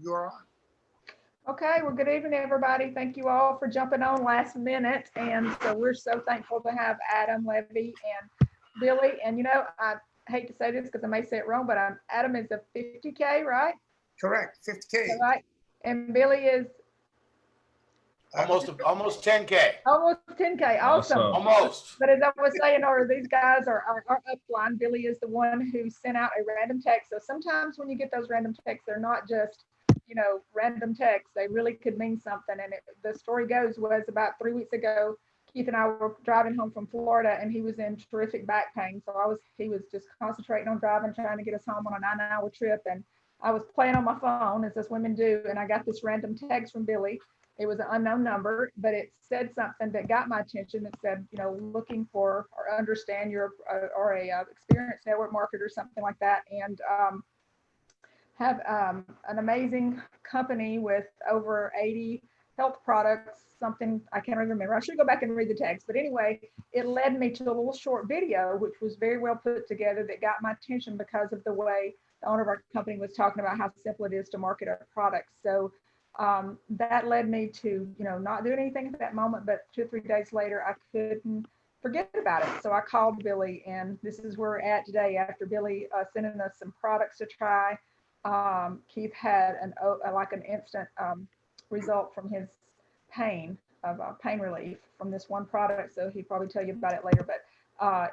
you're on. Okay, well, good evening, everybody. Thank you all for jumping on last minute. And so we're so thankful to have Adam Levy and Billy. And I hate to say this because I may say it wrong, but Adam is a 50K, right? Correct, 50K. Right. And Billy is almost 10K. almost 10K. Awesome. Almost. But as I was saying, these guys are upline. Billy is the one who sent out a random text. So sometimes when you get those random texts, they're not just random texts. They really could mean something. And the story goes was about 3 weeks ago, Keith and I were driving home from Florida, and he was in terrific back pain. So he was just concentrating on driving, trying to get us home on a 9-hour trip. And I was playing on my phone, as us women do, and I got this random text from Billy. It was an unknown number, but it said something that got my attention. It said, looking for or understand your or a experienced network marketer, something like that, and have an amazing company with over 80 health products, something I can't remember. I should go back and read the text. But anyway, it led me to a little short video, which was very well put together, that got my attention because of the way the owner of our company was talking about how simple it is to market our products. So that led me to, not doing anything at that moment, but 2 or 3 days later, I couldn't forget about it. So I called Billy, and this is where we're at today after Billy sending us some products to try. Keith had an instant result from his pain relief from this one product. So he'd probably tell you about it later, but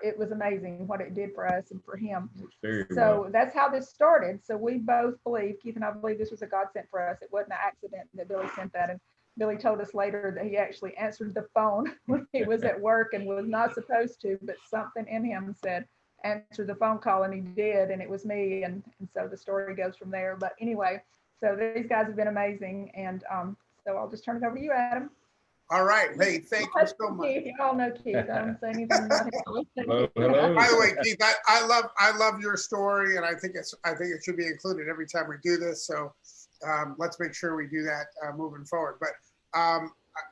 it was amazing what it did for us and for him. That's how this started. So we both believe, Keith and I believe, this was a God sent for us. It wasn't an accident that Billy sent that. And Billy told us later that he actually answered the phone when he was at work and was not supposed to, but something in him said, answer the phone call, and he did, and it was me. And so the story goes from there. But anyway, so these guys have been amazing. And so I'll just turn it over to you, Adam. All right. Hey, thank you so much. Keith, you all know Keith. I don't say anything about him. By the way, Keith, I love your story, and I think it should be included every time we do this. So let's make sure we do that moving forward. But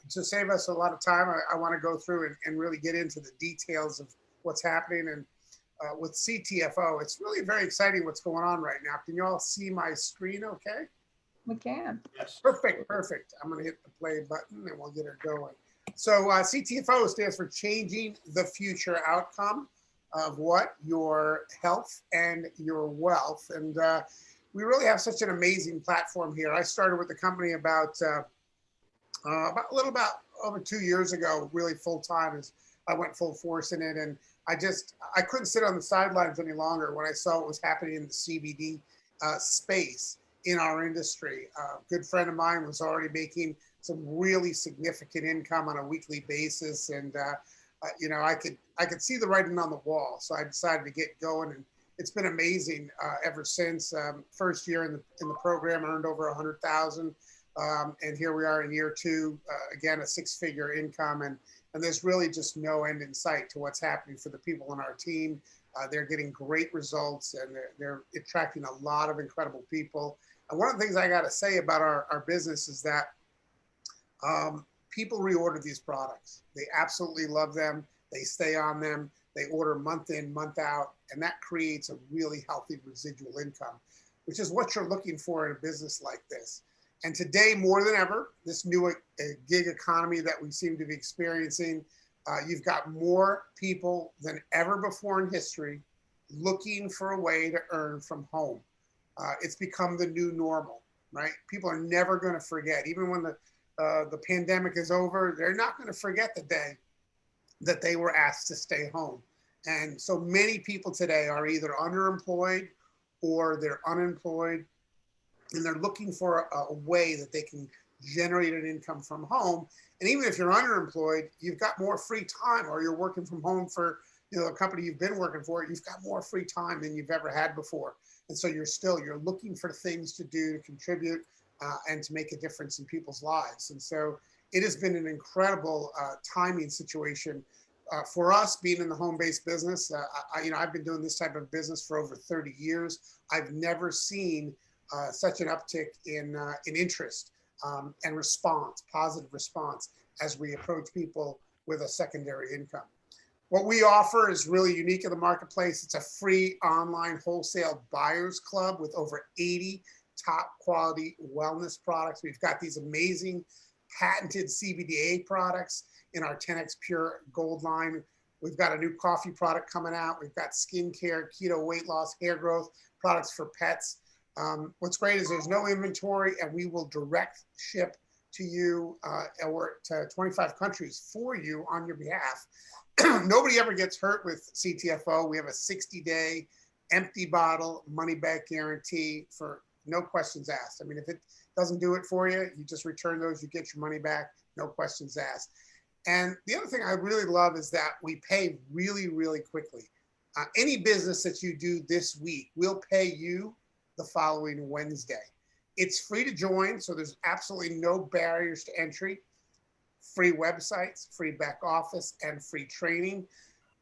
to save us a lot of time, I want to go through and really get into the details of what's happening. And with CTFO, it's really very exciting what's going on right now. Can you all see my screen okay? We can. Yes. Perfect. I'm going to hit the play button and we'll get her going. So CTFO stands for Changing the Future Outcome of what? Your health and your wealth. And we really have such an amazing platform here. I started with the company about over 2 years ago, really full time, as I went full force in it. And I couldn't sit on the sidelines any longer when I saw what was happening in the CBD space in our industry. A good friend of mine was already making some really significant income on a weekly basis. And, I could see the writing on the wall. So I decided to get going, and it's been amazing ever since. First year in the program, earned over 100,000. And here we are in year 2, again, a 6-figure income. And there's really just no end in sight to what's happening for the people on our team. They're getting great results, and they're attracting a lot of incredible people. And one of the things I got to say about our business is that people reorder these products. They absolutely love them. They stay on them. They order month in, month out, and that creates a really healthy residual income, which is what you're looking for in a business like this. And today, more than ever, this new gig economy that we seem to be experiencing, you've got more people than ever before in history looking for a way to earn from home. It's become the new normal, right? People are never going to forget, even when the pandemic is over, they're not going to forget the day that they were asked to stay home. And so many people today are either underemployed or they're unemployed, and they're looking for a way that they can generate an income from home. And even if you're underemployed, you've got more free time, or you're working from home for a company you've been working for, you've got more free time than you've ever had before. And so you're looking for things to do, to contribute, and to make a difference in people's lives. And so it has been an incredible timing situation for us being in the home-based business. I've been doing this type of business for over 30 years. I've never seen such an uptick in interest and response, positive response, as we approach people with a secondary income. What we offer is really unique in the marketplace. It's a free online wholesale buyers club with over 80 top quality wellness products. We've got these amazing patented CBDA products in our 10X Pure Gold line. We've got a new coffee product coming out. We've got skincare, keto, weight loss, hair growth products for pets. What's great is there's no inventory, and we will direct ship to you or to 25 countries for you on your behalf. Nobody ever gets hurt with CTFO. We have a 60-day empty bottle money back guarantee for no questions asked. I mean, if it doesn't do it for you, you just return those, you get your money back, no questions asked. And the other thing I really love is that we pay really, really quickly. Any business that you do this week, we'll pay you the following Wednesday. It's free to join, so there's absolutely no barriers to entry. Free websites, free back office, and free training.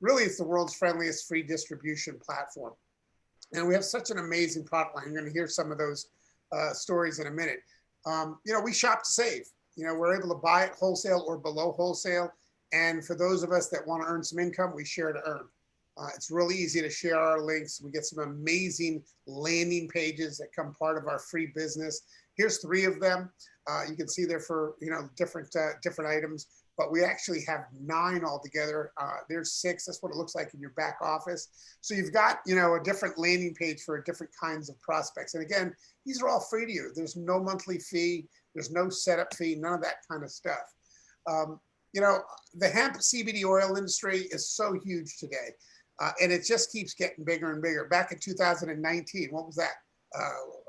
Really, it's the world's friendliest free distribution platform. And we have such an amazing product line. You're going to hear some of those stories in a minute. We shop to save. We're able to buy it wholesale or below wholesale. And for those of us that want to earn some income, we share to earn. It's really easy to share our links. We get some amazing landing pages that come part of our free business. Here's 3 of them. You can see they're for different items, but we actually have 9 altogether. There's 6. That's what it looks like in your back office. So you've got a different landing page for different kinds of prospects. And again, these are all free to you. There's no monthly fee. There's no setup fee. None of that kind of stuff. The hemp CBD oil industry is so huge today. And it just keeps getting bigger and bigger. Back in 2019, what was that?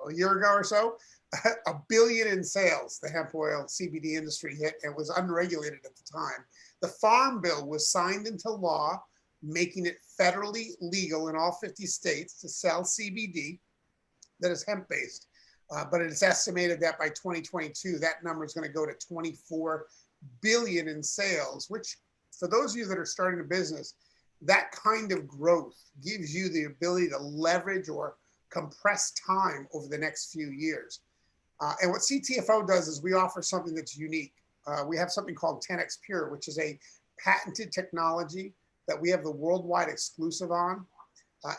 A year ago or so, $1 billion in sales, the hemp oil CBD industry hit, and was unregulated at the time. The Farm Bill was signed into law, making it federally legal in all 50 states to sell CBD that is hemp-based. But it's estimated that by 2022, that number is going to go to $24 billion in sales, which for those of you that are starting a business, that kind of growth gives you the ability to leverage or compress time over the next few years. And what CTFO does is we offer something that's unique. We have something called 10X Pure, which is a patented technology that we have the worldwide exclusive on.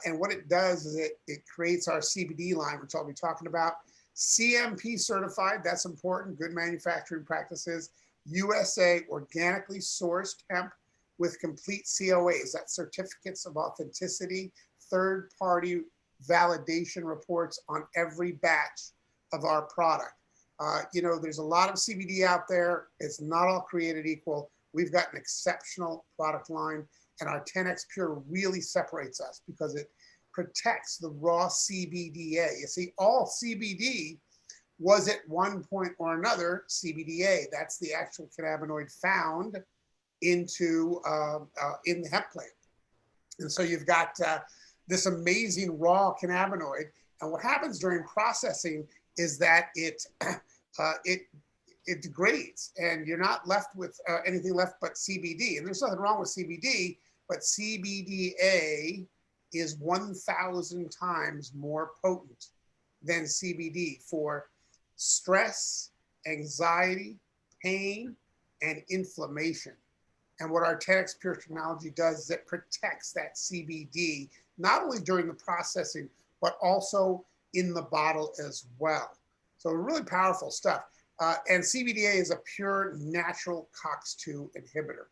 And what it does is it creates our CBD line, which I'll be talking about. CMP certified, that's important, good manufacturing practices. USA organically sourced hemp with complete COAs, that's certificates of authenticity, third-party validation reports on every batch of our product. There's a lot of CBD out there. It's not all created equal. We've got an exceptional product line, and our 10X Pure really separates us because it protects the raw CBDA. You see, all CBD was at one point or another CBDA. That's the actual cannabinoid found in the hemp plant. And so you've got this amazing raw cannabinoid. And what happens during processing is that it degrades, and you're not left with anything left but CBD. And there's nothing wrong with CBD, but CBDA is 1,000 times more potent than CBD for stress, anxiety, pain, and inflammation. And what our 10X Pure technology does is it protects that CBD, not only during the processing, but also in the bottle as well. So really powerful stuff. And CBDA is a pure natural COX-2 inhibitor.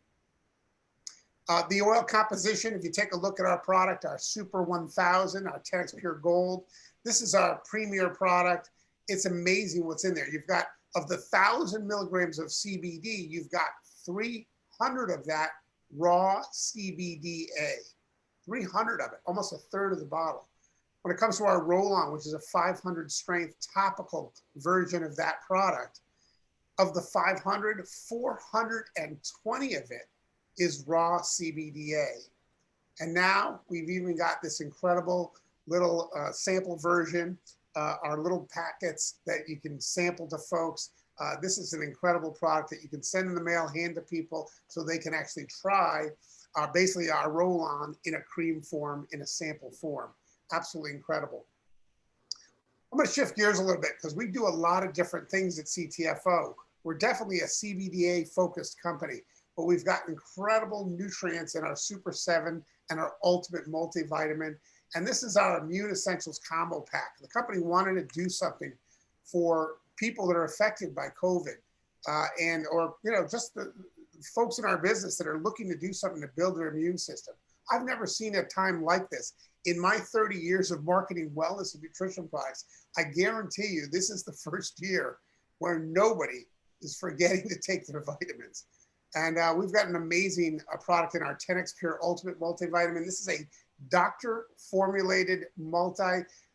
The oil composition, if you take a look at our product, our Super 1000, our 10X Pure Gold, this is our premier product. It's amazing what's in there. You've got, of the 1,000 milligrams of CBD, you've got 300 of that raw CBDA, 300 of it, almost a third of the bottle. When it comes to our roll-on, which is a 500 strength topical version of that product, of the 500, 420 of it is raw CBDA. And now we've even got this incredible little sample version, our little packets that you can sample to folks. This is an incredible product that you can send in the mail, hand to people so they can actually try basically our roll-on in a cream form, in a sample form. Absolutely incredible. I'm going to shift gears a little bit because we do a lot of different things at CTFO. We're definitely a CBDA focused company, but we've got incredible nutrients in our Super 7 and our Ultimate Multivitamin. And this is our Immune Essentials Combo Pack. The company wanted to do something for people that are affected by COVID or just the folks in our business that are looking to do something to build their immune system. I've never seen a time like this. In my 30 years of marketing wellness and nutrition products, I guarantee you this is the first year where nobody is forgetting to take their vitamins. And we've got an amazing product in our 10X Pure Ultimate Multivitamin. This is a doctor formulated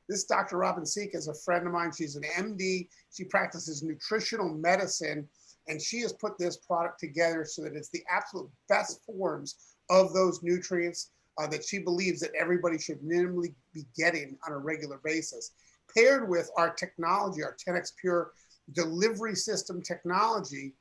This Dr. Robin Seek is a friend of mine. She's an MD. She practices nutritional medicine, and she has put this product together so that it's the absolute best forms of those nutrients that she believes that everybody should minimally be getting on a regular basis. Paired with our technology, our 10X Pure delivery system technology,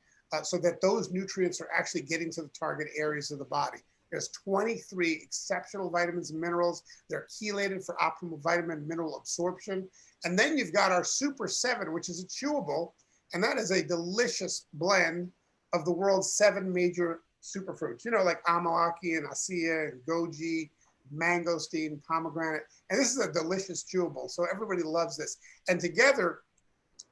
so that those nutrients are actually getting to the target areas of the body. There's 23 exceptional vitamins and minerals. They're chelated for optimal vitamin and mineral absorption. And then you've got our Super 7, which is a chewable, and that is a delicious blend of the world's 7 major superfruits, like amalaki and aceia and goji, mangosteen, pomegranate. And this is a delicious chewable. So everybody loves this. And together,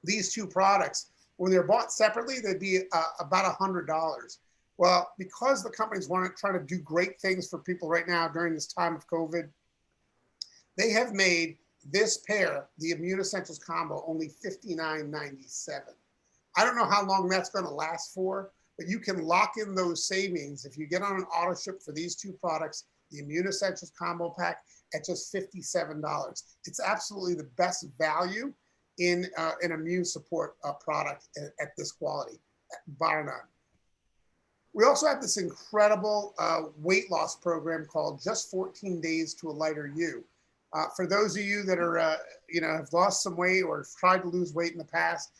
these two products, when they're bought separately, they'd be about $100. Well, because the companies want to try to do great things for people right now during this time of COVID, they have made this pair, the Immune Essentials Combo, only $59.97. I don't know how long that's going to last for, but you can lock in those savings if you get on an auto ship for these two products, the Immune Essentials Combo Pack, at just $57. It's absolutely the best value in an immune support product at this quality, bar none. We also have this incredible weight loss program called Just 14 Days to a Lighter You. For those of you that are, have lost some weight or have tried to lose weight in the past,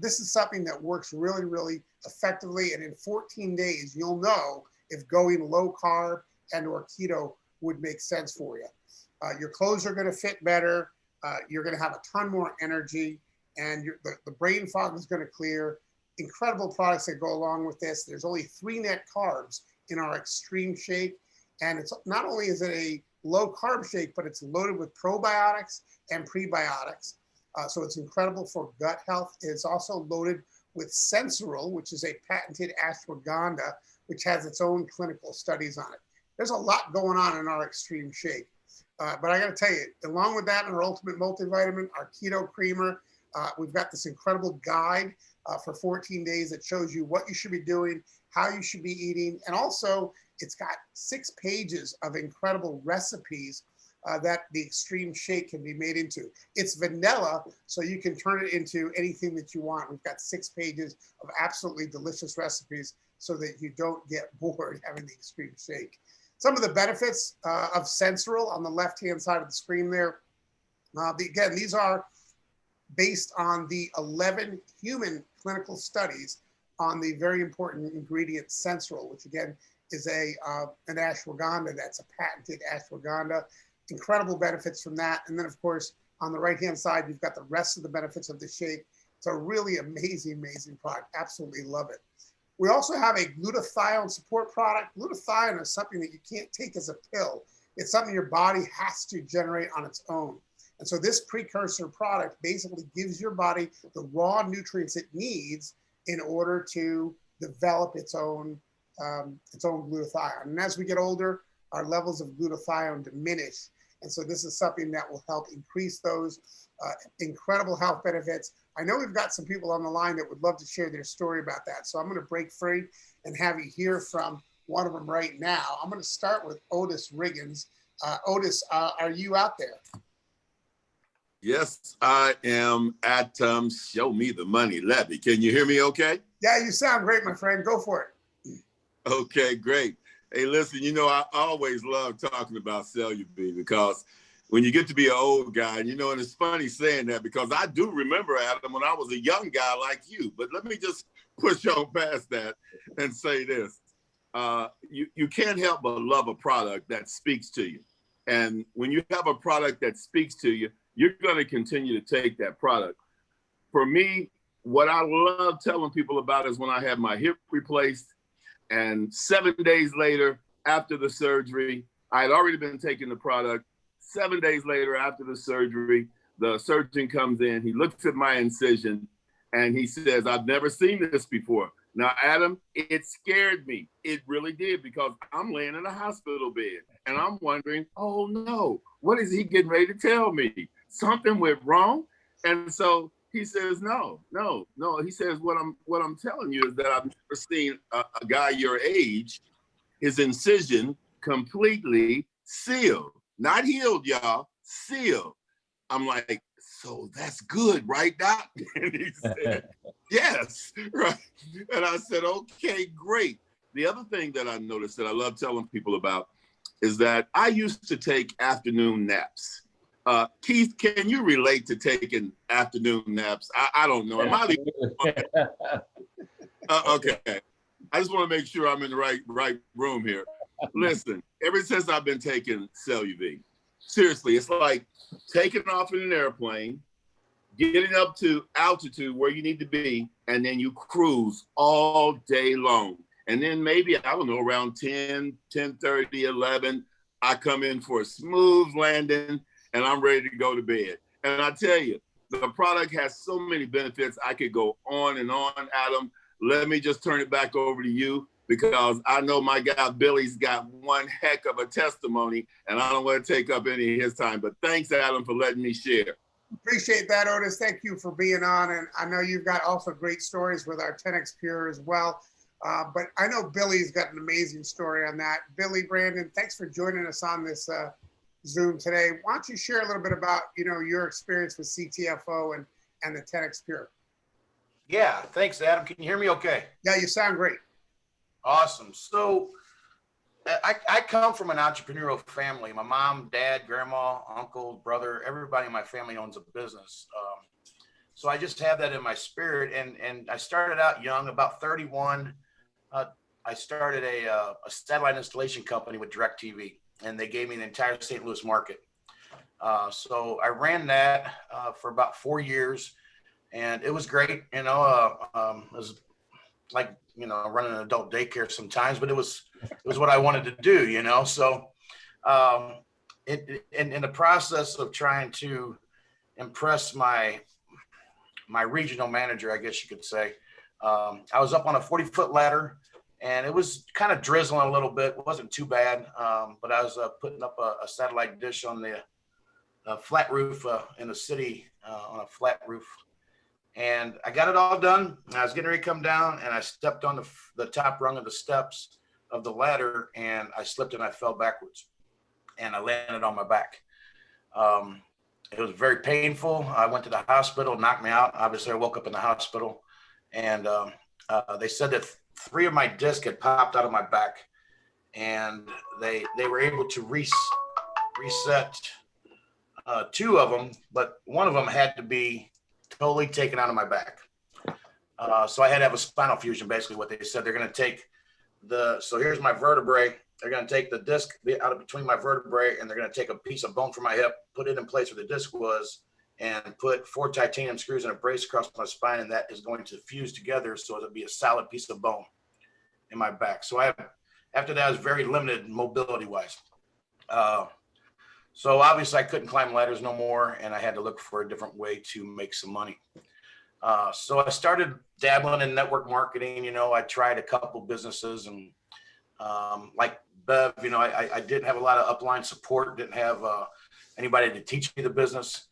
this is something that works really, really effectively. And in 14 days, you'll know if going low carb and or keto would make sense for you. Your clothes are going to fit better. You're going to have a ton more energy, and the brain fog is going to clear. Incredible products that go along with this. There's only 3 net carbs in our Extreme Shake. And it's not only is it a low carb shake, but it's loaded with probiotics and prebiotics. So it's incredible for gut health. It's also loaded with Sensoril, which is a patented ashwagandha, which has its own clinical studies on it. There's a lot going on in our Extreme Shake. But I got to tell you, along with that, our Ultimate Multivitamin, our Keto Creamer, we've got this incredible guide for 14 days that shows you what you should be doing, how you should be eating. And also, it's got 6 pages of incredible recipes that the Extreme Shake can be made into. It's vanilla, so you can turn it into anything that you want. We've got 6 pages of absolutely delicious recipes so that you don't get bored having the Extreme Shake. Some of the benefits of Sensoril on the left-hand side of the screen there. Again, these are based on the 11 human clinical studies on the very important ingredient Sensoril, which again is an ashwagandha. That's a patented ashwagandha. Incredible benefits from that. And then of course, on the right-hand side, you've got the rest of the benefits of the shake. It's a really amazing, amazing product. Absolutely love it. We also have a glutathione support product. Glutathione is something that you can't take as a pill. It's something your body has to generate on its own. And so this precursor product basically gives your body the raw nutrients it needs in order to develop its own glutathione. And as we get older, our levels of glutathione diminish. And so this is something that will help increase those incredible health benefits. I know we've got some people on the line that would love to share their story about that. So I'm going to break free and have you hear from one of them right now. I'm going to start with Otis Riggins. Otis, are you out there? Yes, I am at Show Me the Money Levy. Can you hear me okay? Yeah, you sound great, my friend. Go for it. Okay, great. Hey, listen, I always love talking about Cellulite because when you get to be an old guy, and it's funny saying that because I do remember, Adam, when I was a young guy like you. But let me just push on past that and say this. You can't help but love a product that speaks to you. And when you have a product that speaks to you, you're going to continue to take that product. For me, what I love telling people about is when I had my hip replaced, and 7 days later, after the surgery, I had already been taking the product. 7 days later, after the surgery, the surgeon comes in, he looks at my incision, and he says, I've never seen this before. Now, Adam, it scared me. It really did, because I'm laying in a hospital bed and I'm wondering, oh no, what is he getting ready to tell me? Something went wrong? And so he says, no. He says, what I'm telling you is that I've never seen a guy your age, his incision completely sealed, not healed, y'all, sealed. I'm like, so that's good, right, Doc? And he said, yes, right. And I said, okay, great. The other thing that I noticed that I love telling people about is that I used to take afternoon naps. Keith, can you relate to taking afternoon naps? I don't know. Am I the okay. I just want to make sure I'm in the right room here. Listen, ever since I've been taking CellUV, seriously, it's like taking off in an airplane, getting up to altitude where you need to be, and then you cruise all day long. And then maybe, I don't know, around 10, 10:30, 11, I come in for a smooth landing and I'm ready to go to bed. And I tell you, the product has so many benefits. I could go on and on, Adam. Let me just turn it back over to you, because I know my guy Billy's got one heck of a testimony, and I don't want to take up any of his time. But thanks, Adam, for letting me share. Appreciate that, Otis. Thank you for being on. And I know you've got also great stories with our 10X Pure as well. But I know Billy's got an amazing story on that. Billy, Brandon, thanks for joining us on this Zoom today. Why don't you share a little bit about, your experience with CTFO and the 10X Pure? Yeah, thanks, Adam. Can you hear me okay? Yeah, you sound great. Awesome. So I come from an entrepreneurial family. My mom, dad, grandma, uncle, brother, everybody in my family owns a business. So I just have that in my spirit. And I started out young, about 31. I started a satellite installation company with DirecTV, and they gave me the entire St. Louis market. So I ran that for about 4 years, and it was great. It was like, running an adult daycare sometimes, but it was what I wanted to do, So in the process of trying to impress my regional manager, I guess you could say, I was up on a 40-foot ladder, and it was kind of drizzling a little bit. It wasn't too bad, but I was putting up a satellite dish on the flat roof in the city, on a flat roof. And I got it all done. I was getting ready to come down, and I stepped on the top rung of the steps of the ladder, and I slipped and I fell backwards, and I landed on my back. It was very painful. I went to the hospital, knocked me out. Obviously, I woke up in the hospital, and they said that 3 of my discs had popped out of my back, and they were able to reset 2 of them, but 1 of them had to be totally taken out of my back. So I had to have a spinal fusion, basically what they said. They're going to take so here's my vertebrae. They're going to take the disc out of between my vertebrae, and they're going to take a piece of bone from my hip, put it in place where the disc was, and put 4 titanium screws and a brace across my spine, and that is going to fuse together so it'll be a solid piece of bone in my back. So after that, I was very limited mobility-wise. So obviously I couldn't climb ladders no more, and I had to look for a different way to make some money. So I started dabbling in network marketing. I tried a couple businesses, and like Bev, I didn't have a lot of upline support, didn't have anybody to teach me the business.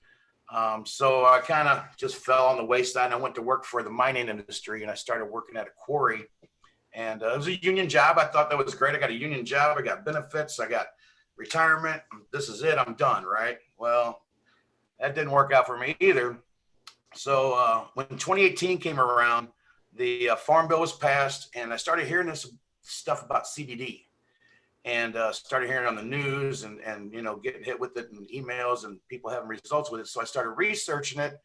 So I kind of just fell on the wayside, and I went to work for the mining industry, and I started working at a quarry, and it was a union job. I thought that was great. I got a union job. I got benefits. I got retirement. This is it. I'm done. Right. Well, that didn't work out for me either. So when 2018 came around, the farm bill was passed, and I started hearing this stuff about CBD, and started hearing it on the news, and getting hit with it in emails and people having results with it. So I started researching it,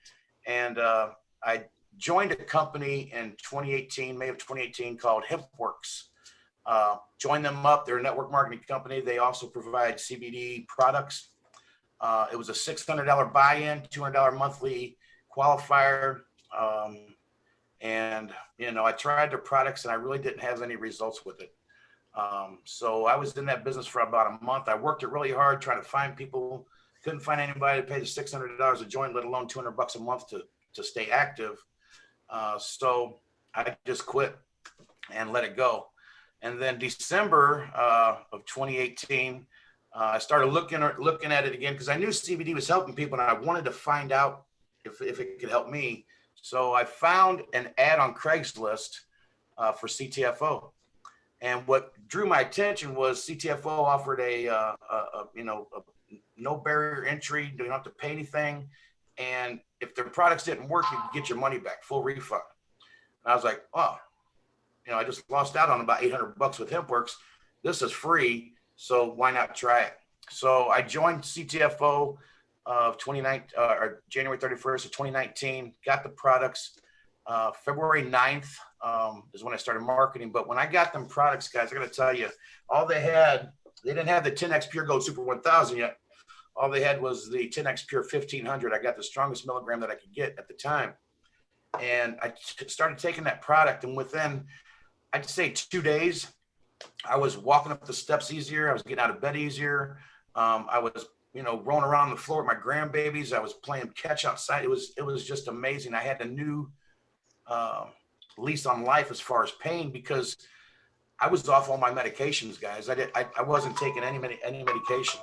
and I joined a company in 2018, May of 2018, called HempWorks. Joined them up. They're a network marketing company. They also provide CBD products. It was a $600 buy-in, $200 monthly qualifier. And I tried their products, and I really didn't have any results with it. So I was in that business for about a month. I worked it really hard trying to find people Couldn't find anybody to pay the $600 a joint, let alone $200 a month to stay active. So I just quit and let it go. And then December of 2018, I started looking at it again because I knew CBD was helping people, and I wanted to find out if it could help me. So I found an ad on Craigslist for CTFO, and what drew my attention was CTFO offered a no barrier entry. You don't have to pay anything, and if their products didn't work, you could get your money back, full refund. And I was like, oh, I just lost out on about $800 with HempWorks. This is free, so why not try it? So I joined CTFO of January 31st of 2019, got the products. February 9th is when I started marketing. But when I got them products, guys, I got to tell you, they didn't have the 10X Pure Gold Super 1000 yet. All they had was the 10X Pure 1500. I got the strongest milligram that I could get at the time. And I started taking that product, and within, I'd say 2 days, I was walking up the steps easier. I was getting out of bed easier. I was, rolling around the floor with my grandbabies. I was playing catch outside. It was just amazing. I had a new lease on life as far as pain because I was off all my medications, guys. I wasn't taking any medications.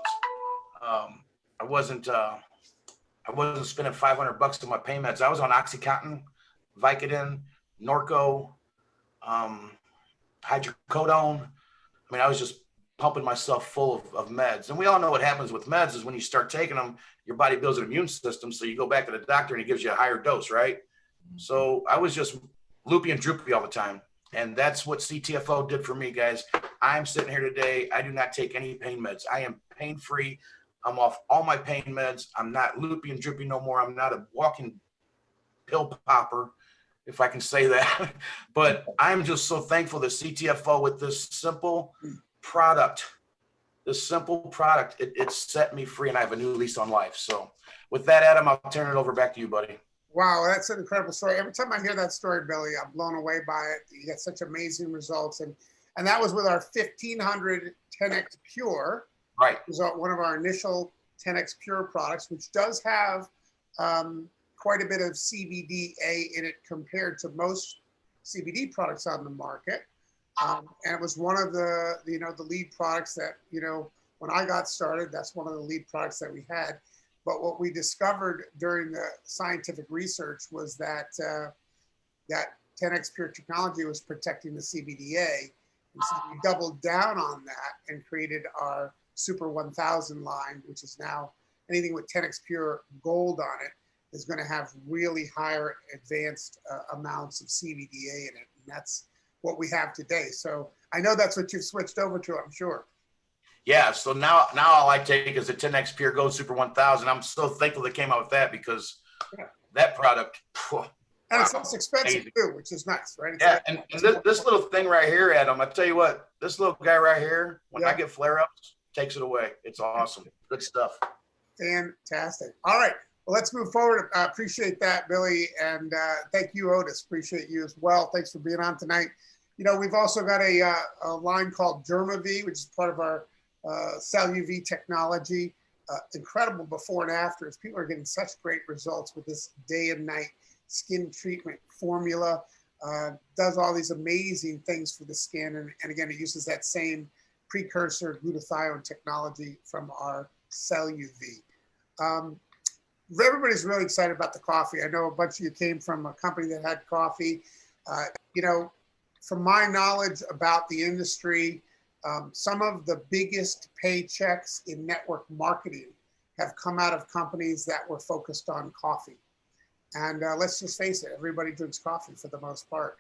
I wasn't spending $500 on my pain meds. I was on Oxycontin, Vicodin, Norco, hydrocodone. I mean, I was just pumping myself full of meds. And we all know what happens with meds is when you start taking them, your body builds an immune system. So you go back to the doctor and he gives you a higher dose, right? So I was just loopy and droopy all the time. And that's what CTFO did for me, guys. I'm sitting here today. I do not take any pain meds. I am pain-free. I'm off all my pain meds. I'm not loopy and droopy no more. I'm not a walking pill popper, if I can say that. But I'm just so thankful that CTFO with this simple product, it set me free, and I have a new lease on life. So with that, Adam, I'll turn it over back to you, buddy. Wow, that's an incredible story. Every time I hear that story, Billy, I'm blown away by it. You get such amazing results. And that was with our 1500 10X Pure. Right. It was one of our initial 10X Pure products, which does have quite a bit of CBDA in it compared to most CBD products on the market. And it was one of the lead products that, when I got started, that's one of the lead products that we had. But what we discovered during the scientific research was that that 10X Pure technology was protecting the CBDA. And so we doubled down on that and created our Super 1000 line, which is now anything with 10X Pure Gold on it is going to have really higher advanced amounts of CBDA in it. And that's what we have today. So I know that's what you've switched over to, I'm sure. Yeah, so now all I take is the 10X Pure Gold Super 1000. I'm so thankful they came out with that because that product, and it's less expensive too, which is nice, right? Yeah, and this little thing right here, Adam, I tell you what, this little guy right here, when I get flare-ups, takes it away. It's awesome. Good stuff. Fantastic. All right, well, let's move forward. I appreciate that, Billy, and thank you, Otis. Appreciate you as well. Thanks for being on tonight. We've also got a line called DermaV, which is part of our Cell UV technology. Incredible before and afters. People are getting such great results with this day and night skin treatment formula. Does all these amazing things for the skin. And again, it uses that same precursor glutathione technology from our Cell UV. Everybody's really excited about the coffee. I know a bunch of you came from a company that had coffee. From my knowledge about the industry, some of the biggest paychecks in network marketing have come out of companies that were focused on coffee. And let's just face it, everybody drinks coffee for the most part.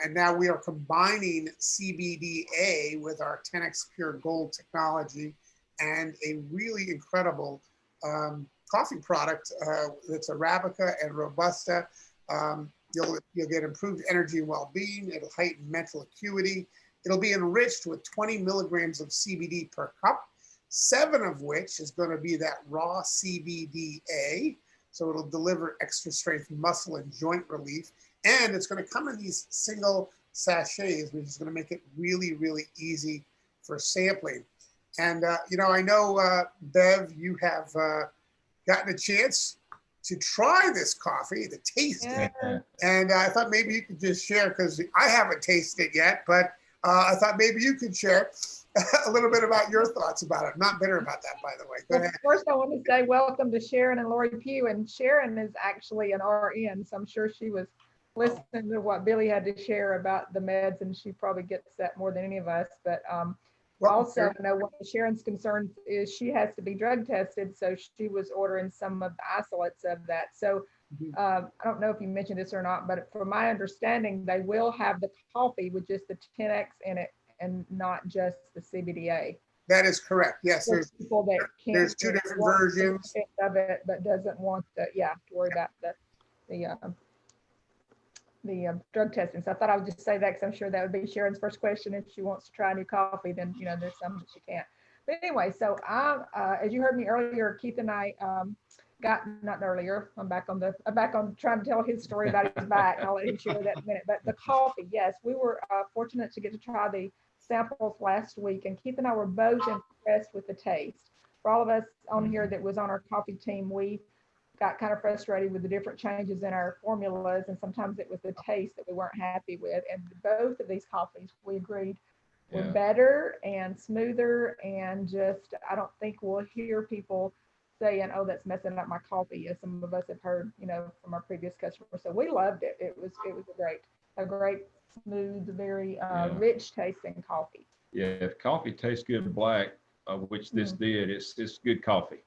And now we are combining CBDA with our 10X Pure Gold technology and a really incredible coffee product that's Arabica and Robusta. You'll get improved energy and well-being. It'll heighten mental acuity. It'll be enriched with 20 milligrams of CBD per cup, 7 of which is going to be that raw CBDA. So it'll deliver extra strength muscle and joint relief. And it's going to come in these single sachets, which is going to make it really, really easy for sampling. And, I know, Bev, you have gotten a chance to try this coffee, to taste it. And I thought maybe you could just share, because I haven't tasted it yet, but I thought maybe you could share a little bit about your thoughts about it. I'm not bitter about that, by the way. Go ahead. First, I want to say welcome to Sharon and Lori Pugh. And Sharon is actually an RN, so I'm sure she was listening to what Billy had to share about the meds, and she probably gets that more than any of us. But also, one of Sharon's concerns is she has to be drug tested, so she was ordering some of the isolates of that. So I don't know if you mentioned this or not, but from my understanding, they will have the coffee with just the 10X in it and not just the CBDA. That is correct. Yes, there's people that can't. There's two different versions of it, but doesn't want to worry about the drug testing. So I thought I would just say that, because I'm sure that would be Sharon's first question. If she wants to try new coffee, then there's some that she can't. But anyway, so as you heard me earlier, Keith and I I'm back on trying to tell his story about his back. I'll let him share that in a minute. But the coffee, yes, we were fortunate to get to try the samples last week, and Keith and I were both impressed with the taste. For all of us on here that was on our coffee team, we got kind of frustrated with the different changes in our formulas, and sometimes it was the taste that we weren't happy with. And both of these coffees, we agreed, were better and smoother, and just, I don't think we'll hear people saying, "Oh, that's messing up my coffee," as some of us have heard, from our previous customers. So we loved it. It was a great smooth, very rich tasting coffee. Yeah, if coffee tastes good black, which this did, it's good coffee.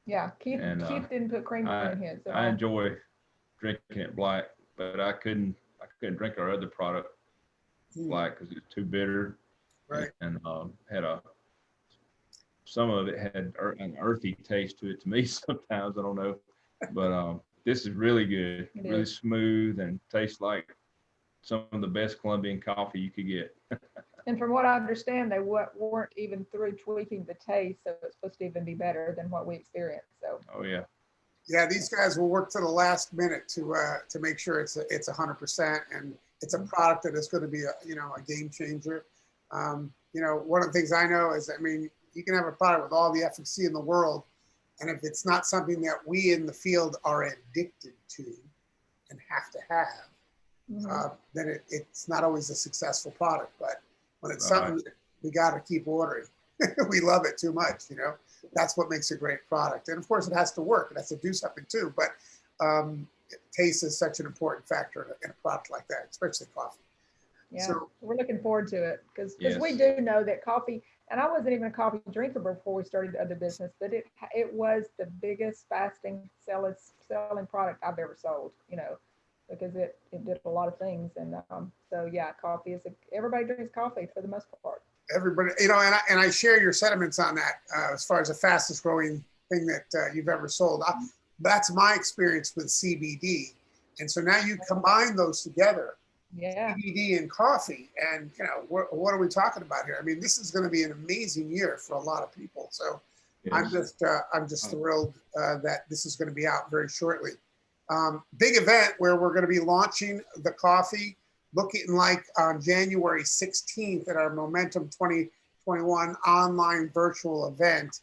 Yeah, Keith didn't put creamer in his. I enjoy drinking it black, but I couldn't drink our other product black because it's too bitter. Right. And some of it had an earthy taste to it to me sometimes. I don't know, but this is really good, really smooth, and tastes like some of the best Colombian coffee you could get. And from what I understand, they weren't even through tweaking the taste, so it's supposed to even be better than what we experienced. So. Oh yeah. Yeah, these guys will work to the last minute to make sure it's 100%, and it's a product that is going to be a game changer. One of the things I know is, you can have a product with all the efficacy in the world, and if it's not something that we in the field are addicted to and have to have, then it's not always a successful product. But when it's something that we got to keep ordering, we love it too much, that's what makes a great product. And of course, it has to work. It has to do something too. But taste is such an important factor in a product like that, especially coffee. Yeah, so we're looking forward to it, because we do know that coffee, and I wasn't even a coffee drinker before we started the other business, but it was the biggest fasting selling product I've ever sold, because it did a lot of things. And so yeah, coffee is everybody drinks coffee for the most part. Everybody, and I share your sentiments on that as far as the fastest growing thing that you've ever sold. That's my experience with CBD. And so now you combine those together, CBD and coffee, and what are we talking about here? This is going to be an amazing year for a lot of people. So I'm just thrilled that this is going to be out very shortly. Big event where we're going to be launching the coffee, looking like on January 16th at our Momentum 2021 online virtual event.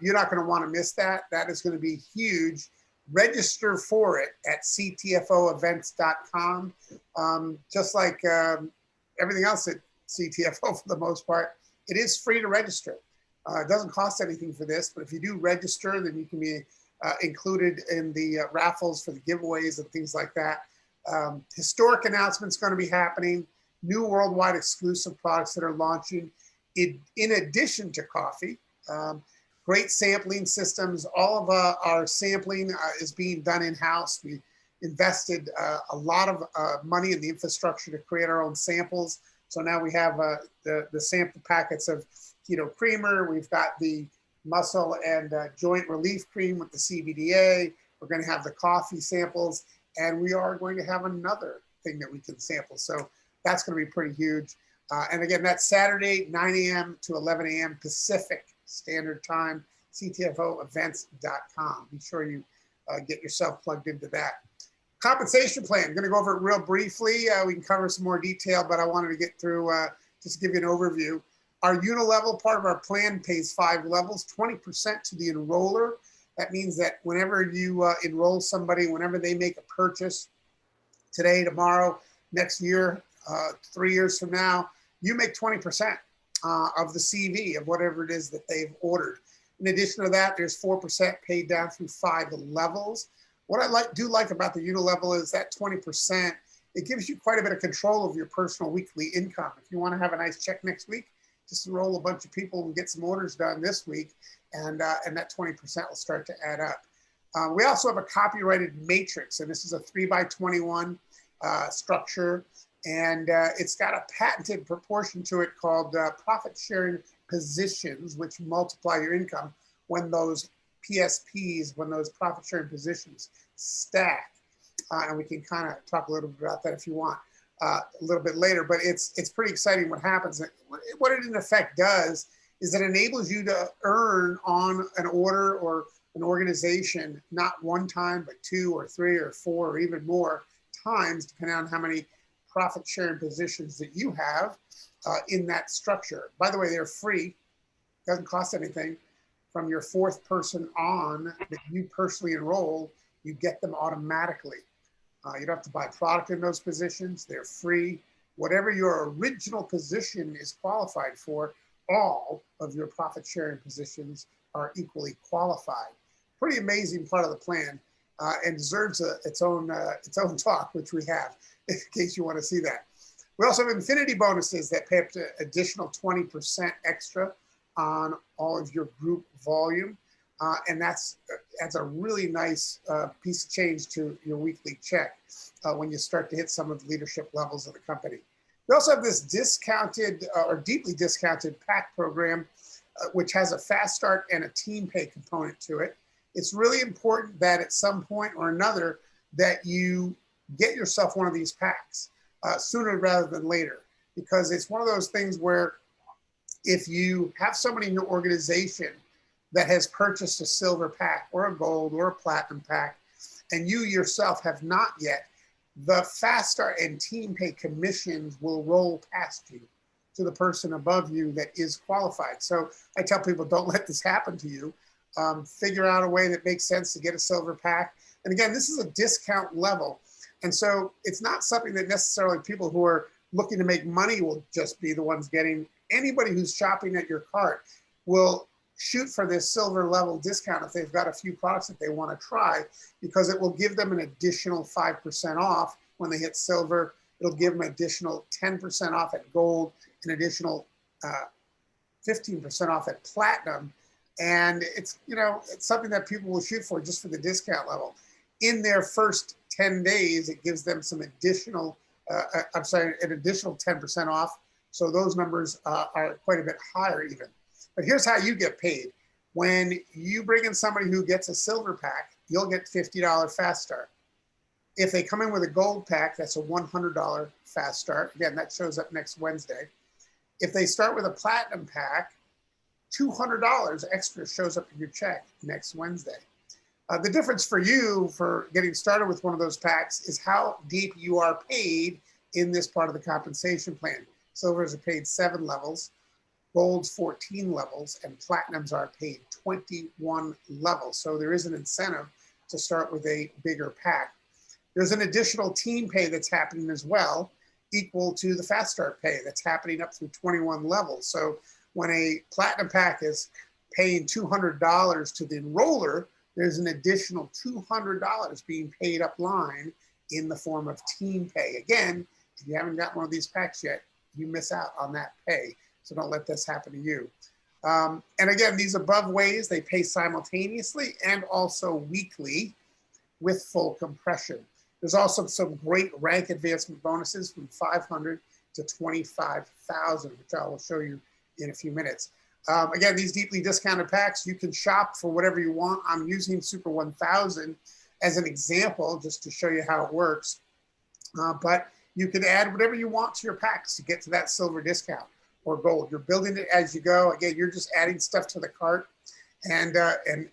You're not going to want to miss that. That is going to be huge. Register for it at ctfoevents.com. Just like everything else at CTFO for the most part, it is free to register. It doesn't cost anything for this, but if you do register, then you can be included in the raffles for the giveaways and things like that. Historic announcements going to be happening, new worldwide exclusive products that are launching in addition to coffee. Great sampling systems. All of our sampling is being done in-house. We invested a lot of money in the infrastructure to create our own samples. So now we have the sample packets of keto creamer. We've got the muscle and joint relief cream with the CBDA. We're going to have the coffee samples, and we are going to have another thing that we can sample. So that's going to be pretty huge. And again, that's Saturday, 9 a.m. to 11 a.m. Pacific Standard Time, ctfoevents.com. Be sure you get yourself plugged into that. Compensation plan, I'm going to go over it real briefly. We can cover some more detail, but I wanted to get through, just to give you an overview. Our unilevel part of our plan pays 5 levels, 20% to the enroller. That means that whenever you enroll somebody, whenever they make a purchase, today, tomorrow, next year, 3 years from now, you make 20% of the CV of whatever it is that they've ordered. In addition to that, there's 4% paid down through 5 levels. What I do like about the unilevel is that 20%, it gives you quite a bit of control of your personal weekly income. If you want to have a nice check next week, just enroll a bunch of people and get some orders done this week, and that 20% will start to add up. We also have a copyrighted matrix, and this is a 3x21 structure, and it's got a patented proportion to it called profit sharing positions, which multiply your income when those PSPs, when those profit sharing positions stack. And we can kind of talk a little bit about that if you want a little bit later, but it's pretty exciting what happens. What it in effect does is it enables you to earn on an order or an organization, not one time, but 2 or 3 or 4 or even more times, depending on how many profit sharing positions that you have in that structure. By the way, they're free, doesn't cost anything. From your 4th person on that you personally enroll, you get them automatically. You don't have to buy product in those positions. They're free. Whatever your original position is qualified for, all of your profit sharing positions are equally qualified. Pretty amazing part of the plan, and deserves its own talk, which we have, in case you want to see that. We also have infinity bonuses that pay up to additional 20% extra on all of your group volume. And that's a really nice piece of change to your weekly check when you start to hit some of the leadership levels of the company. We also have this discounted or deeply discounted pack program, which has a fast start and a team pay component to it. It's really important that at some point or another that you get yourself one of these packs sooner rather than later, because it's one of those things where if you have somebody in your organization that has purchased a silver pack or a gold or a platinum pack, and you yourself have not yet, the fast start and team pay commissions will roll past you to the person above you that is qualified. So I tell people, don't let this happen to you. Figure out a way that makes sense to get a silver pack. And again, this is a discount level. And so it's not something that necessarily people who are looking to make money will just be the ones getting. Anybody who's shopping at your cart will shoot for this silver level discount if they've got a few products that they want to try, because it will give them an additional 5% off when they hit silver. It'll give them additional 10% off at gold, an additional 15% off at platinum. And it's, it's something that people will shoot for just for the discount level. In their first 10 days, it gives them some additional, an additional 10% off. So those numbers are quite a bit higher even. But here's how you get paid. When you bring in somebody who gets a silver pack, you'll get $50 fast start. If they come in with a gold pack, that's a $100 fast start. Again, that shows up next Wednesday. If they start with a platinum pack, $200 extra shows up in your check next Wednesday. The difference for you for getting started with one of those packs is how deep you are paid in this part of the compensation plan. Silvers are paid 7 levels, gold's 14 levels, and platinums are paid 21 levels. So there is an incentive to start with a bigger pack. There's an additional team pay that's happening as well, equal to the fast start pay that's happening up through 21 levels. So when a platinum pack is paying $200 to the enroller, there's an additional $200 being paid up line in the form of team pay. Again, if you haven't got one of these packs yet, you miss out on that pay. So don't let this happen to you. And again, these above ways, they pay simultaneously and also weekly with full compression. There's also some great rank advancement bonuses from 500 to 25,000, which I will show you in a few minutes. Again, these deeply discounted packs, you can shop for whatever you want. I'm using Super 1000 as an example, just to show you how it works. But you can add whatever you want to your packs to get to that silver discount or gold. You're building it as you go. Again, you're just adding stuff to the cart. And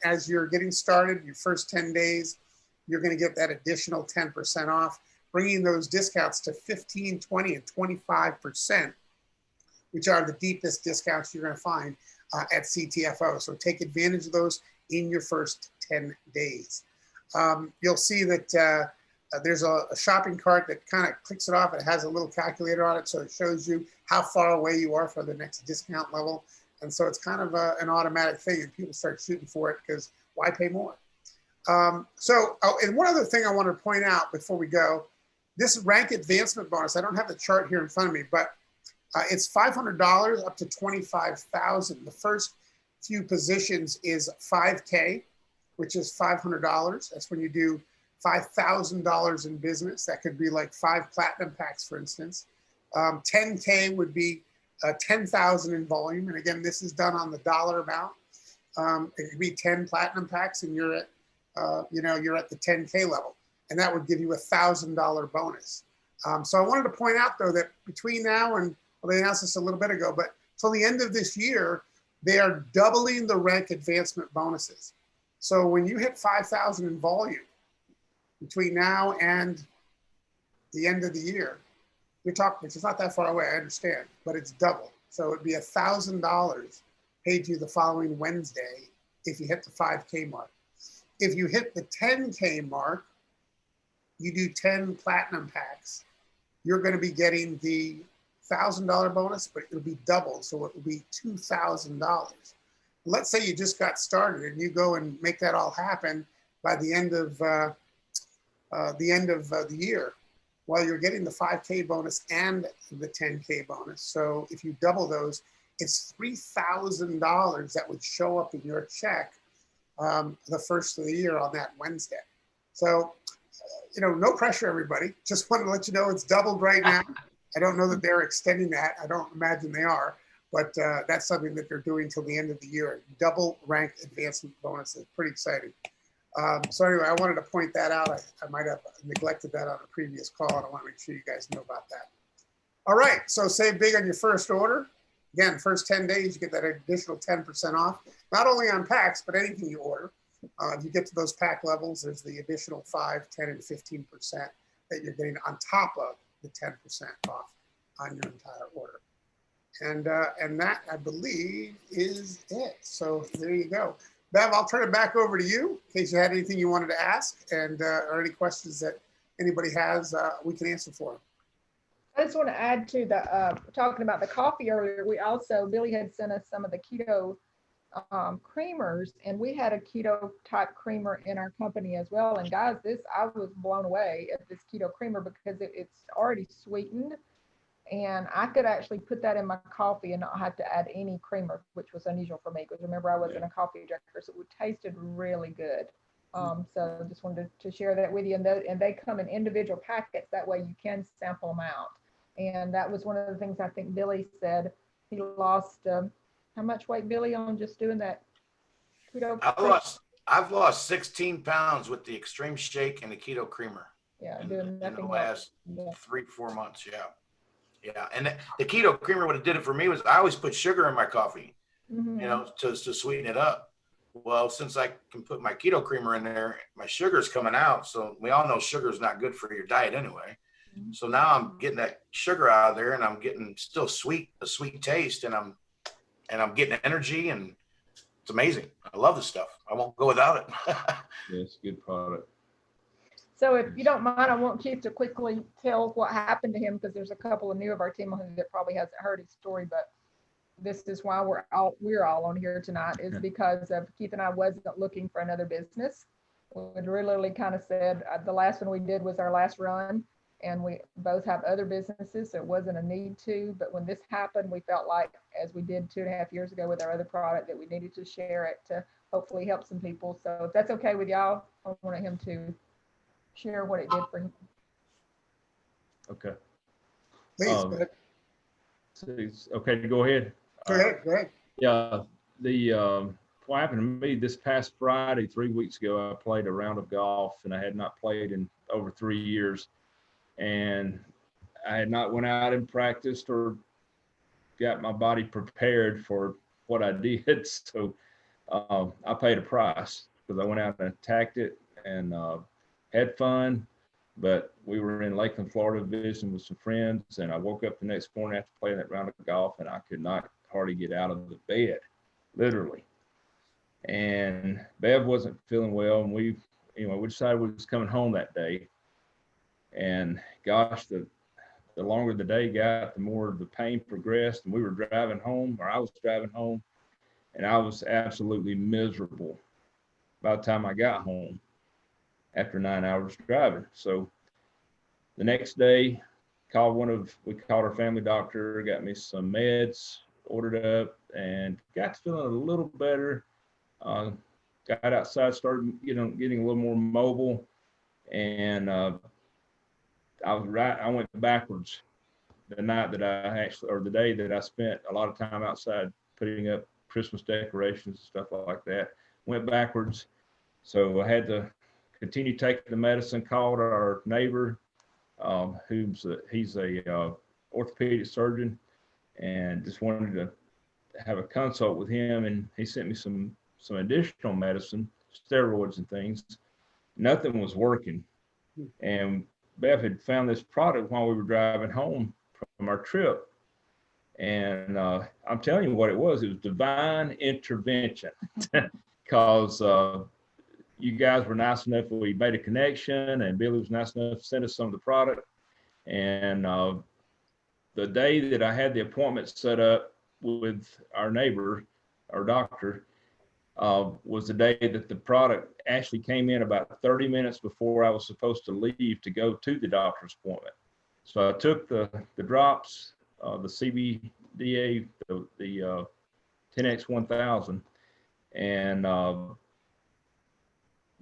as you're getting started, your first 10 days, you're going to get that additional 10% off, bringing those discounts to 15, 20, and 25% which are the deepest discounts you're going to find at CTFO. So take advantage of those in your first 10 days. You'll see that there's a shopping cart that kind of clicks it off. It has a little calculator on it, so it shows you how far away you are for the next discount level. And so it's kind of an automatic thing, and people start shooting for it because why pay more? And one other thing I want to point out before we go, this rank advancement bonus, I don't have the chart here in front of me, but it's $500 up to $25,000. The first few positions is 5K, which is $500. That's when you do $5,000 in business. That could be like 5 platinum packs, for instance. 10K would be 10,000 in volume. And again, this is done on the dollar amount. It could be 10 platinum packs and you're at, you're at the 10K level. And that would give you $1,000 bonus. So I wanted to point out though, that between now and, well, they announced this a little bit ago, but till the end of this year, they are doubling the rank advancement bonuses. So when you hit 5,000 in volume between now and the end of the year, you're talking, which is not that far away, I understand, but it's double. So it'd be $1,000 paid to you the following Wednesday if you hit the 5K mark. If you hit the 10K mark, you do 10 platinum packs, you're going to be getting the $1,000 bonus, but it'll be double. So it will be $2,000. Let's say you just got started and you go and make that all happen by the end of the year. Well, you're getting the 5K bonus and the 10K bonus. So if you double those, it's $3,000 that would show up in your check the first of the year on that Wednesday. So, no pressure, everybody. Just wanted to let you know it's doubled right now. I don't know that they're extending that. I don't imagine they are, but that's something that they're doing till the end of the year. Double rank advancement bonuses. Pretty exciting. So anyway, I wanted to point that out. I might have neglected that on a previous call, and I want to make sure you guys know about that. All right, so save big on your first order. Again, first 10 days, you get that additional 10% off, not only on packs, but anything you order. If you get to those pack levels, there's the additional 5, 10, and 15% that you're getting on top of the 10% off on your entire order. And that, I believe, is it. So there you go. Bev, I'll turn it back over to you in case you had anything you wanted to ask and or any questions that anybody has, we can answer for them. I just want to add to the talking about the coffee earlier. Billy had sent us some of the keto creamers, and we had a keto type creamer in our company as well. And guys, I was blown away at this keto creamer because it's already sweetened, and I could actually put that in my coffee and not have to add any creamer, which was unusual for me because remember I wasn't a coffee drinker, so it tasted really good. So just wanted to share that with you. And they come in individual packets, that way you can sample them out. And that was one of the things I think Billy said. He lost how much weight, Billy, on just doing that keto? I've lost 16 pounds with the extreme shake and the keto creamer. Yeah, doing nothing in the last 3-4 months. Yeah. And the keto creamer, what it did it for me was I always put sugar in my coffee, to sweeten it up. Well, since I can put my keto creamer in there, my sugar's coming out. So we all know sugar is not good for your diet anyway. So now I'm getting that sugar out of there, and I'm getting still a sweet taste, and I'm getting energy, and it's amazing. I love this stuff. I won't go without it. Yeah, it's a good product. So if you don't mind, I want Keith to quickly tell what happened to him, because there's a couple of new of our team that probably hasn't heard his story, but this is why we're all on here tonight, is because of Keith and I wasn't looking for another business. We literally kind of said the last one we did was our last run, and we both have other businesses, so it wasn't a need to. But when this happened, we felt like, as we did 2.5 years ago with our other product, that we needed to share it to hopefully help some people. So if that's okay with y'all, I wanted him to share what it did for him. Okay. Please, okay, go ahead. Go ahead. Yeah, what happened to me this past Friday, 3 weeks ago, I played a round of golf, and I had not played in over 3 years. And I had not went out and practiced or got my body prepared for what I did. So I paid a price because I went out and attacked it and had fun, But we were in Lakeland, Florida, visiting with some friends, and I woke up the next morning after playing that round of golf, and I could not hardly get out of the bed, literally. And Bev wasn't feeling well, and we decided we was coming home that day. And gosh, the longer the day got, the more the pain progressed, and we were driving home, or I was driving home, and I was absolutely miserable by the time I got home after 9 hours driving. So the next day, we called our family doctor, got me some meds ordered up, and got to feeling a little better. Got outside, started getting a little more mobile, and I went backwards the day that I spent a lot of time outside putting up Christmas decorations and stuff like that. Went backwards, so I had to continue taking the medicine. Called our neighbor, he's a orthopedic surgeon, and just wanted to have a consult with him, and he sent me some additional medicine, steroids and things. Nothing was working, and Bev had found this product while we were driving home from our trip, and I'm telling you what it was divine intervention, because you guys were nice enough, we made a connection, and Billy was nice enough to send us some of the product. And the day that I had the appointment set up with our neighbor, our doctor, was the day that the product actually came in about 30 minutes before I was supposed to leave to go to the doctor's appointment. So I took the drops, the CBDA, the 10X1000, and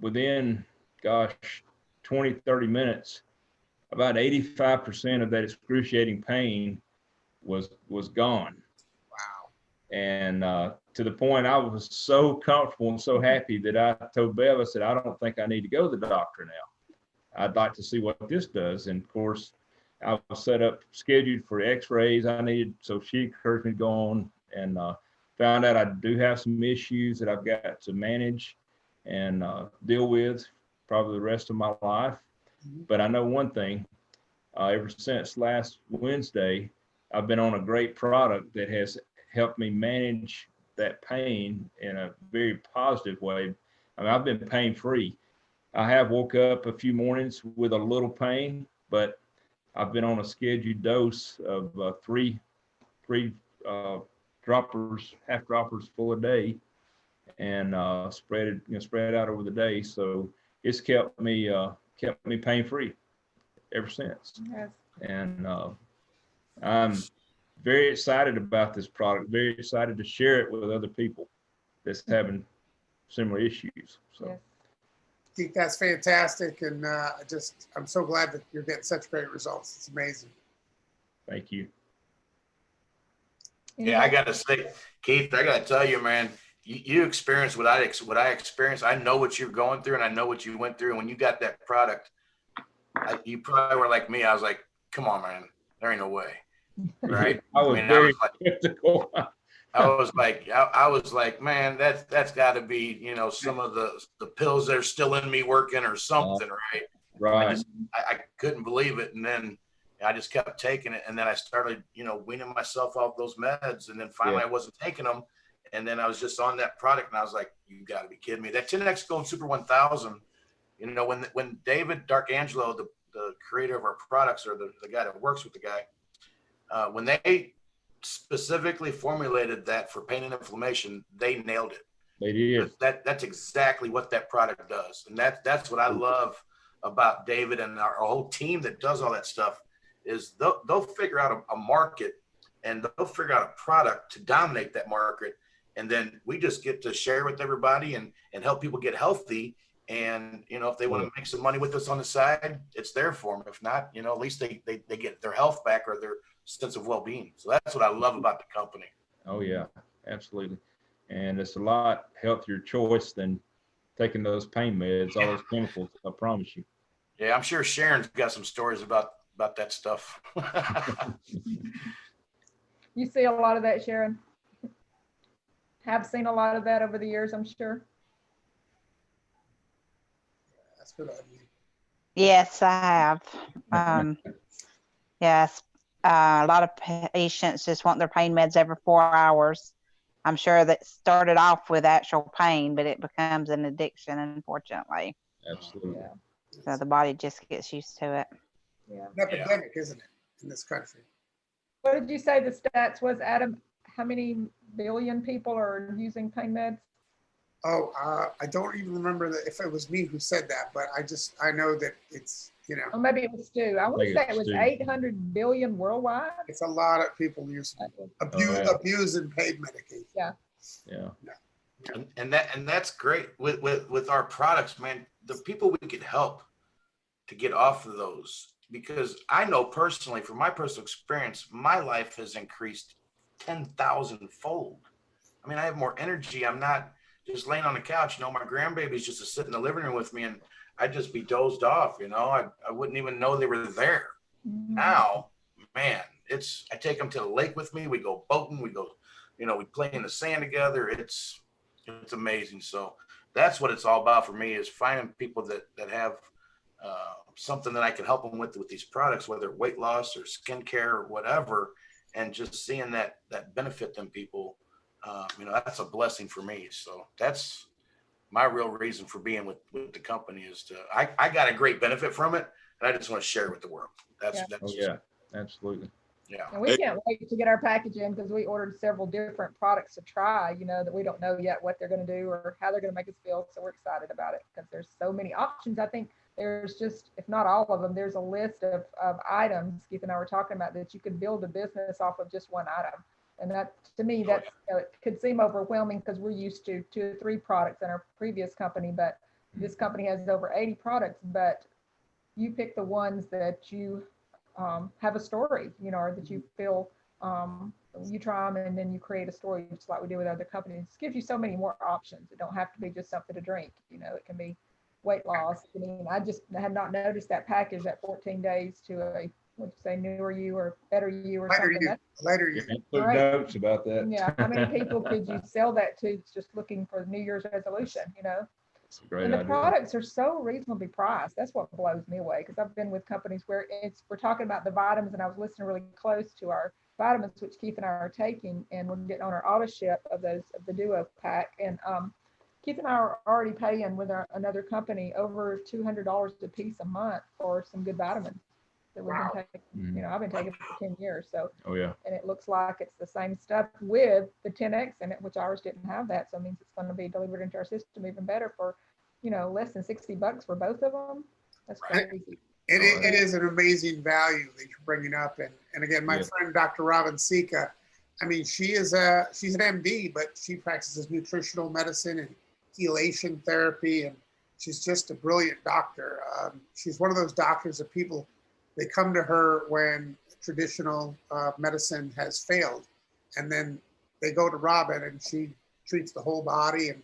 within, 20, 30 minutes, about 85% of that excruciating pain was gone. Wow. And to the point I was so comfortable and so happy that I told Bev, I said, I don't think I need to go to the doctor now. I'd like to see what this does. And of course, I was scheduled for x-rays I needed. So she encouraged me to go on, and found out I do have some issues that I've got to manage and deal with probably the rest of my life. But I know one thing, ever since last Wednesday, I've been on a great product that has helped me manage that pain in a very positive way. I mean, I've been pain-free. I have woke up a few mornings with a little pain, but I've been on a scheduled dose of three droppers, half droppers full a day, and spread out over the day. So it's kept me pain-free ever since. Yes. And I'm very excited about this product, very excited to share it with other people that's having similar issues. So. Yes. I think that's fantastic, and I'm so glad that you're getting such great results. It's amazing. Thank you. Yeah, I gotta say, Keith, I gotta tell you, man, you experienced what I experienced. I know what you're going through, and I know what you went through. And when you got that product, you probably were like me. I was like, come on, man, there ain't no way, right? I was very skeptical. I was like, man, that's got to be, some of the pills that are still in me working or something, right? Right. I couldn't believe it, and then I just kept taking it, and then I started, weaning myself off those meds, and then finally I wasn't taking them, and then I was just on that product, and I was like, you got to be kidding me. That 10X Gold Super 1000, when David D'Arcangelo, the creator of our products, or the guy that works with the guy, when they specifically formulated that for pain and inflammation, they nailed it. They did. That's exactly what that product does, and that's what I love about David and our whole team that does all that stuff. Is they'll figure out a market, and they'll figure out a product to dominate that market, and then we just get to share with everybody and help people get healthy. And if they want to make some money with us on the side, it's there for them. If not, at least they get their health back or their sense of well-being. So that's what I love about the company. Oh yeah, absolutely. And it's a lot healthier choice than taking those pain meds, all those chemicals, I promise you. Yeah, I'm sure Sharon's got some stories about that stuff. You see a lot of that, Sharon. Have seen a lot of that over the years, I'm sure. That's good on you. Yes, I have. Yes, a lot of patients just want their pain meds every 4 hours. I'm sure that started off with actual pain, but it becomes an addiction, unfortunately. Absolutely. Yeah. So the body just gets used to it. Yeah. An epidemic, isn't it, in this country? What did you say the stats was, Adam? How many billion people are using pain meds? Oh, I don't even remember if it was me who said that, but I know that it's, Or maybe it was Stu. I want to say it was Stu. 800 billion worldwide. it's a lot of people using abusing pain medication. Yeah. Yeah. And that's great with our products, man. The people we could help to get off of those, because I know personally, from my personal experience, my life has increased 10,000 fold. I mean, I have more energy. I'm not just laying on the couch. My grandbabies just to sit in the living room with me, and I'd just be dozed off. I wouldn't even know they were there. Mhm. Now, man, I take them to the lake with me. We go boating. We go, we play in the sand together. It's amazing. So that's what it's all about for me, is finding people that have something that I can help them with these products, whether weight loss or skincare or whatever, and just seeing that benefit them people. That's a blessing for me. So that's my real reason for being with the company, is I got a great benefit from it, and I just want to share it with the world. That's Absolutely. Yeah. And we can't wait to get our package in, because we ordered several different products to try, that we don't know yet what they're going to do or how they're going to make us feel. So we're excited about it, because there's so many options. I think there's just, if not all of them, there's a list of items, Keith and I were talking about, that you could build a business off of just one item. And that, to me, it could seem overwhelming, because we're used to 2 or 3 products in our previous company, but this company has over 80 products. But you pick the ones that you have a story, or that you feel you try them and then you create a story, just like we do with other companies. It gives you so many more options. It don't have to be just something to drink. It can be weight loss. I mean, I just had not noticed that package, that 14 days to a, what'd you say, newer you or better you or something. Later you. Put notes about that. Yeah. How many people could you sell that to, just looking for the New Year's resolution, It's a great And the idea. products are so reasonably priced. That's what blows me away, because I've been with companies where we're talking about the vitamins, and I was listening really close to our vitamins, which Keith and I are taking, and we're getting on our auto ship of the Duo pack. And Keith and I are already paying with another company over $200 a piece a month for some good vitamins that we've been taking. I've been taking for 10 years. So, and it looks like it's the same stuff with the 10X in it, which ours didn't have that. So it means it's going to be delivered into our system even better for, less than $60 for both of them. That's crazy. It is an amazing value that you're bringing up. And again, my friend, Dr. Robin Sika, I mean, she's an MD, but she practices nutritional medicine and chelation therapy. And she's just a brilliant doctor. She's one of those doctors that they come to her when traditional medicine has failed. And then they go to Robin, and she treats the whole body and,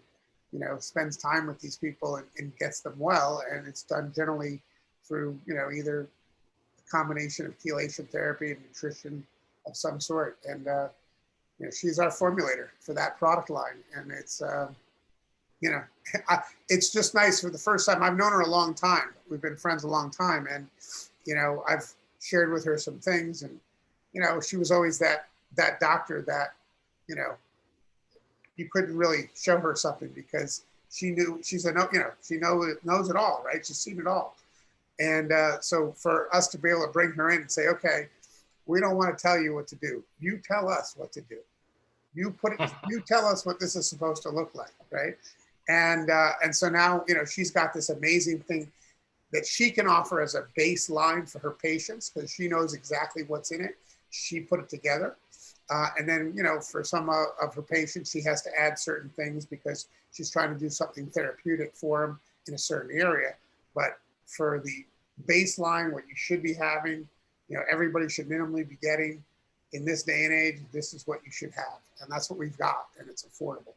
spends time with these people and gets them well. And it's done generally through, either a combination of chelation therapy and nutrition of some sort. And, she's our formulator for that product line. And it's, it's just nice. For the first time, I've known her a long time. We've been friends a long time. And, I've shared with her some things, and, she was always that doctor that, you couldn't really show her something, because she knew, she knows it all, right? She's seen it all. And so for us to be able to bring her in and say, okay, we don't want to tell you what to do. You tell us what to do. You tell us what this is supposed to look like, right? And so now, she's got this amazing thing that she can offer as a baseline for her patients, because she knows exactly what's in it. She put it together. And then, for some of her patients, she has to add certain things because she's trying to do something therapeutic for them in a certain area. But for the baseline, what you should be having, everybody should minimally be getting in this day and age, this is what you should have. And that's what we've got, and it's affordable.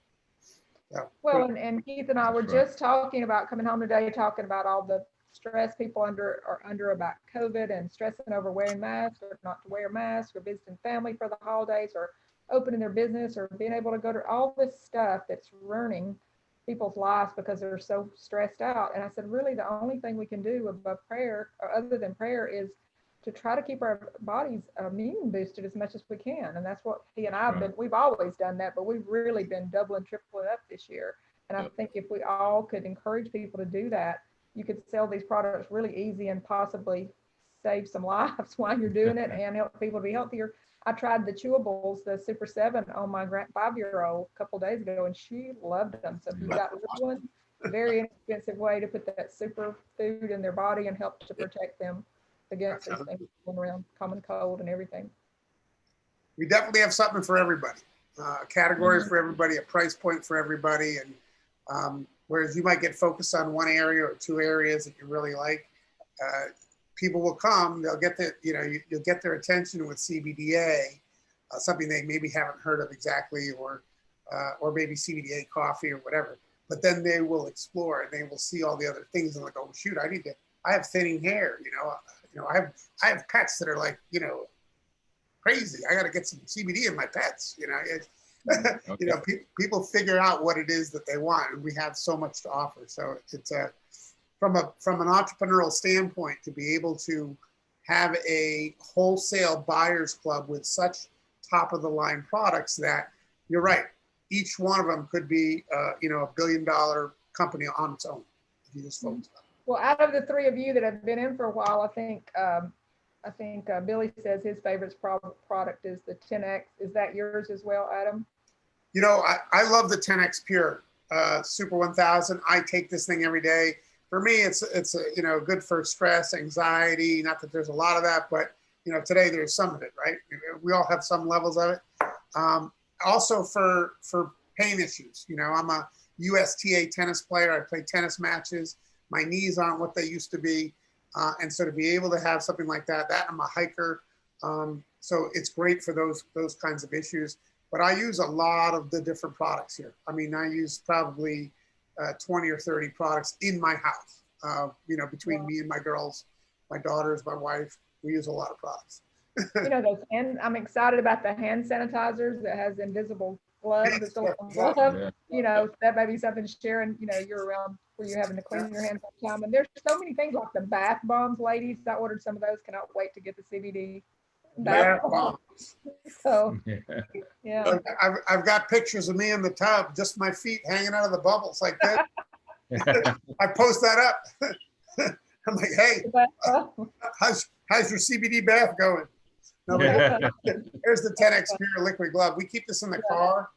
So, well, and Keith and I were just talking about coming home today, talking about all the stress people are under about COVID, and stressing over wearing masks or not to wear masks, or visiting family for the holidays, or opening their business, or being able to go to all this stuff that's running people's lives because they're so stressed out. And I said, really, the only thing we can do above prayer, or other than prayer, is to try to keep our bodies immune boosted as much as we can. And that's what he and I have been, we've always done that, but we've really been doubling, tripling up this year. And I think if we all could encourage people to do that, you could sell these products really easy and possibly save some lives while you're doing it and help people to be healthier. I tried the chewables, the Super 7 on my 5-year-old a couple days ago, and she loved them. So if you got little ones, very inexpensive way to put that super food in their body and help to protect them against these things going around, common cold and everything. We definitely have something for everybody. Categories for everybody, a price point for everybody, and whereas you might get focused on one area or two areas that you really like, people will come. They'll get the, you'll get their attention with CBDA, something they maybe haven't heard of exactly, or maybe CBDA coffee or whatever. But then they will explore and they will see all the other things and like, oh shoot, I have thinning hair. I have pets that are like, crazy. I got to get some CBD in my pets. People figure out what it is that they want, and we have so much to offer. So it's from an entrepreneurial standpoint, to be able to have a wholesale buyers club with such top of the line products that you're right. Each one of them could be, a $1 billion company on its own if you just focus on it. Well, out of the three of you that have been in for a while, I think Billy says his favorite product is the 10X. Is that yours as well, Adam? I love the 10X Pure Super 1000. I take this thing every day. For me, it's good for stress, anxiety. Not that there's a lot of that, but today there's some of it, right? We all have some levels of it. Also for pain issues. I'm a USTA tennis player. I play tennis matches. My knees aren't what they used to be. And so to be able to have something like that, I'm a hiker. So it's great for those kinds of issues. But I use a lot of the different products here. I mean, I use probably 20 or 30 products in my house, between me and my girls, my daughters, my wife. We use a lot of products. And I'm excited about the hand sanitizers that has invisible glove. That may be something sharing, you're around where you're having to clean your hands all the time. And there's so many things like the bath bombs, ladies. I ordered some of those. Cannot wait to get the CBD bath bombs. So, yeah. I've got pictures of me in the tub, just my feet hanging out of the bubbles like that. I post that up. I'm like, hey, how's your CBD bath going? No, here's the 10X Pure liquid glove. We keep this in the car.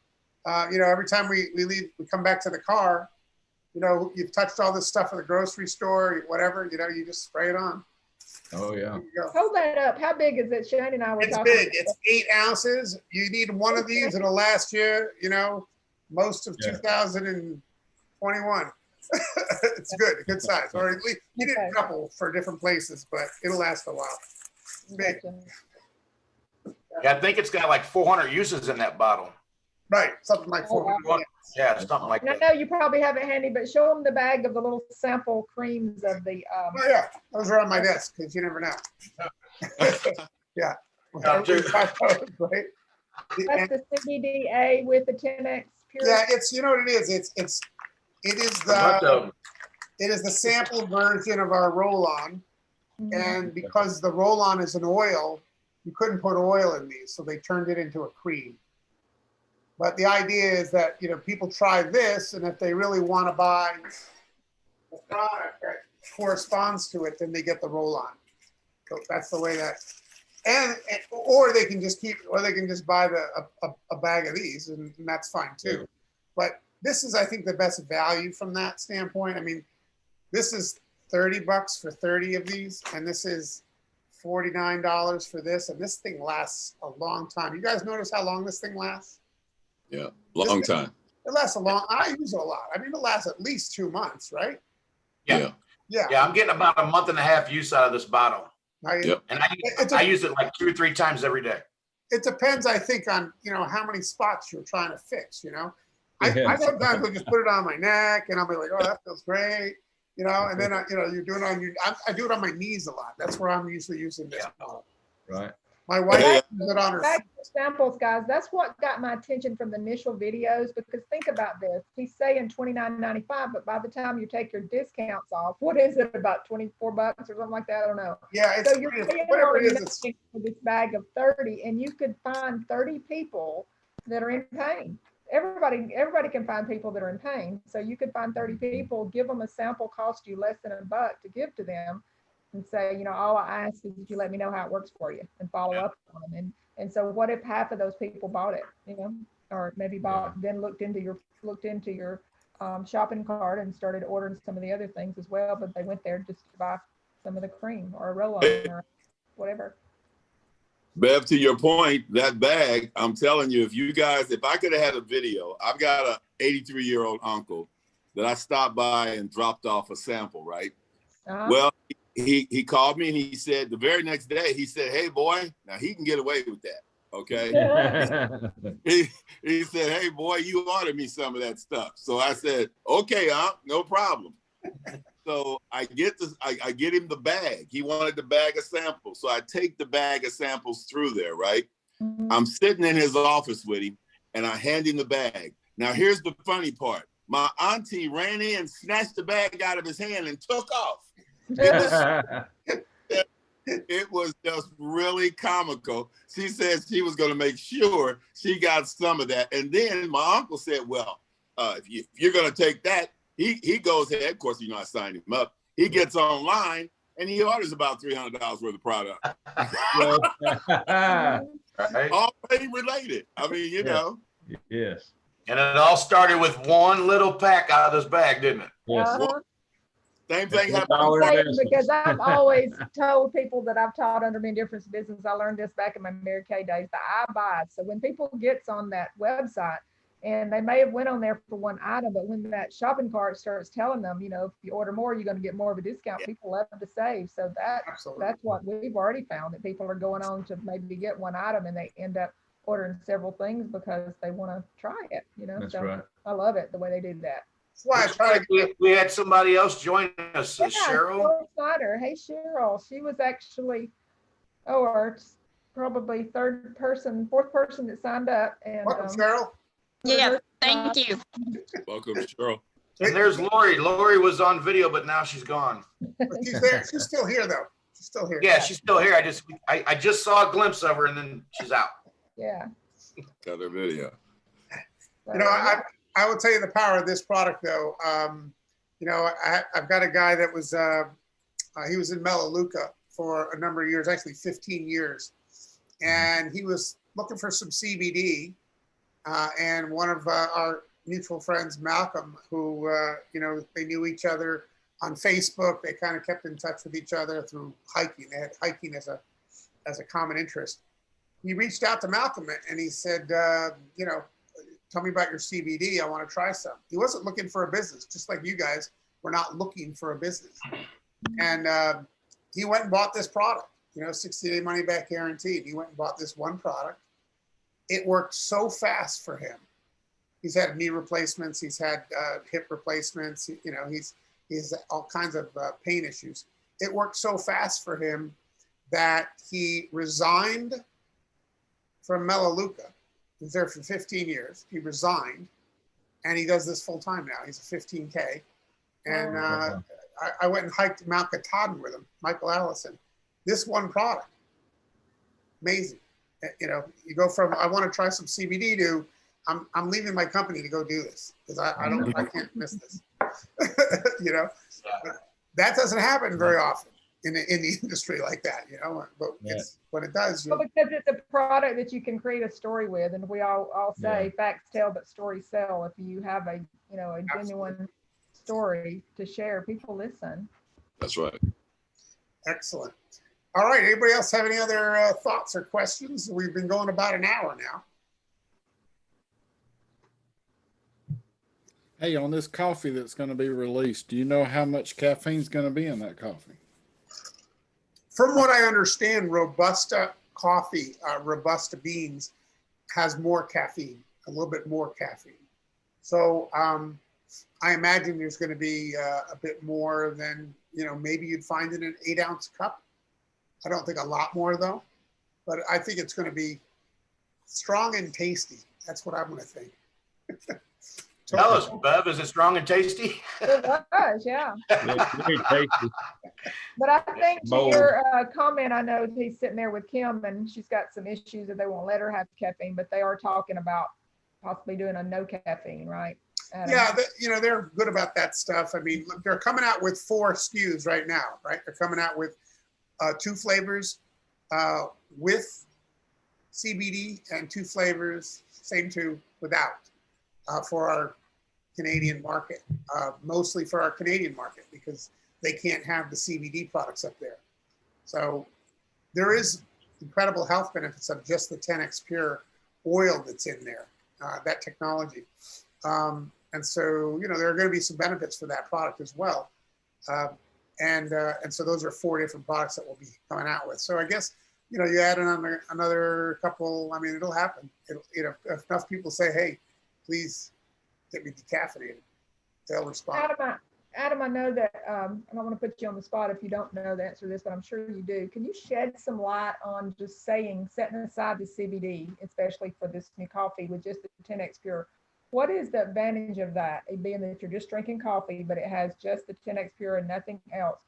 Every time we leave, we come back to the car. You've touched all this stuff at the grocery store, whatever. You just spray it on. Oh yeah. Hold that up. How big is it? Shane and I were talking. It's big. It's 8 ounces. You need one of these. It'll last you. Most of 2021. It's good size. Or at least you need a couple for different places, but it'll last a while. It's big. Yeah, I think it's got like 400 uses in that bottle. Right, something like 400. Yeah, something like that. I know you probably have it handy, but show them the bag of the little sample creams of the. Oh yeah, those are on my desk because you never know. Yeah. That's the CBDA with the 10X Pure. Yeah, it's what it is. It is the sample version of our roll-on, and because the roll-on is an oil, you couldn't put oil in these, so they turned it into a cream. But the idea is that people try this, and if they really want to buy a product that corresponds to it, then they get the roll-on. So that's the way that, or they can just buy a bag of these, and that's fine too. But this is, I think, the best value from that standpoint. I mean, this is $30 for 30 of these, and this is $49 for this, and this thing lasts a long time. You guys notice how long this thing lasts? Yeah, long time. It lasts a long. I use it a lot. I mean, it lasts at least 2 months, right? Yeah. I'm getting about a month and a half use out of this bottle. Yep. And I use it like 2 or 3 times every day. It depends, I think, on how many spots you're trying to fix. I sometimes will just put it on my neck, and I'll be like, oh, that feels great. And then you do it on your. I do it on my knees a lot. That's where I'm usually using this bottle. Right. My wife Hey, put on her. Back to samples, guys. That's what got my attention from the initial videos, because think about this. He's saying $29.95, but by the time you take your discounts off, what is it, about 24 bucks or something like that? I don't know. Yeah, it's So you're paying whatever over it is. It's, nothing for this bag of 30, and you could find 30 people that are in pain. Everybody can find people that are in pain. So you could find 30 people, give them a sample, cost you less than $1 to give to them, and say, you know, all I ask is that you let me know how it works for you and follow up on them. And so what if half of those people bought it, you know, or maybe then looked into your shopping cart and started ordering some of the other things as well, but they went there just to buy some of the cream or a roll-on or whatever. Bev, to your point, that bag, I'm telling you, if I could have had a video, I've got a 83-year-old uncle that I stopped by and dropped off a sample, right? Well, he called me and he said the very next day, he said, hey, boy, now he can get away with that, okay? he said, hey, boy, you ordered me some of that stuff. So I said, okay, no problem. So I get him the bag. He wanted the bag of samples. So I take the bag of samples through there, right? I'm sitting in his office with him and I hand him the bag. Now, here's the funny part. My auntie ran in, snatched the bag out of his hand and took off. It was just really comical. She said she was going to make sure she got some of that. And then my uncle said, well, if you're going to take that, he goes ahead. Of course, you know, I signed him up. He gets online and he orders about $300 worth of product. Right. Already related. I mean, you know. Yes. And it all started with one little pack out of this bag, didn't it? Yes. Same thing happened. Because I've always told people that I've taught under me in different business. I learned this back in my Mary Kay days, the I buy. So when people gets on that website, and they may have went on there for one item, but when that shopping cart starts telling them, you know, if you order more, you're going to get more of a discount. People love to save. So that's what we've already found, that people are going on to maybe get one item and they end up ordering several things because they want to try it, you know. That's so right. I love it the way they did that. that's why I try to We had somebody else join us, Cheryl. Snyder. Hey, Cheryl. She was actually, our probably fourth person that signed up. And welcome, Cheryl. Yeah, thank you. Welcome, Cheryl. And there's Lori. Lori was on video, but now she's gone. But she's there. She's still here, though. She's still here. Yeah, she's still here. I just saw a glimpse of her, and then she's out. Yeah. Got her video. You know, I will tell you the power of this product, though. You know, I've got a guy that was, he was in Melaleuca for a number of years, actually 15 years. And he was looking for some CBD. And one of our mutual friends, Malcolm, who, you know, they knew each other on Facebook. They kind of kept in touch with each other through hiking. They had hiking as a common interest. He reached out to Malcolm and he said, you know, tell me about your CBD. I want to try some. He wasn't looking for a business, just like you guys were not looking for a business. And he went and bought this product, you know, 60-day money back guaranteed. He went and bought this one product. It worked so fast for him. He's had knee replacements. He's had hip replacements. You know, he's all kinds of pain issues. It worked so fast for him that he resigned from Melaleuca. He was there for 15 years. He resigned, and he does this full time now. He's a 15K. And I went and hiked Mount Katahdin with him, Michael Allison. This one product, amazing. You know, you go from, I want to try some CBD to, I'm leaving my company to go do this because I can't miss this. You know, but that doesn't happen very often in the industry like that, you know, but it's what it does. Well, because it's a product that you can create a story with, and we all say facts tell, but stories sell. If you have a, you know, a genuine story to share, people listen. That's right. Excellent. All right. Anybody else have any other thoughts or questions? We've been going about an hour now. Hey, on this coffee that's going to be released, do you know how much caffeine is going to be in that coffee? From what I understand, Robusta coffee, Robusta beans, has more caffeine, a little bit more caffeine. So I imagine there's going to be a bit more than, you know, maybe you'd find in an 8-ounce cup. I don't think a lot more though, but I think it's going to be strong and tasty. That's what I'm going to think. Tell us, Bev, is it strong and tasty? It was, yeah. Very tasty. But I think to Bold. your comment, I know he's sitting there with Kim and she's got some issues that they won't let her have caffeine, but they are talking about possibly doing a no caffeine, right? Adam? Yeah, they're good about that stuff. I mean, look, they're coming out with 4 SKUs right now, right? They're coming out with 2 flavors with CBD and 2 flavors, same 2 without, for our Canadian market, mostly for our Canadian market, because they can't have the CBD products up there. So there is incredible health benefits of just the 10X Pure oil that's in there, that technology. And so, there are going to be some benefits for that product as well. And so those are 4 different products that we'll be coming out with. So I guess, you add in another couple, I mean, it'll happen. If enough people say, hey, please get me decaffeinated, they'll respond. Adam, I know that I don't want to put you on the spot if you don't know the answer to this, but I'm sure you do. Can you shed some light on just setting aside the CBD, especially for this new coffee with just the 10X Pure? What is the advantage of that? It being that you're just drinking coffee, but it has just the 10X Pure and nothing else.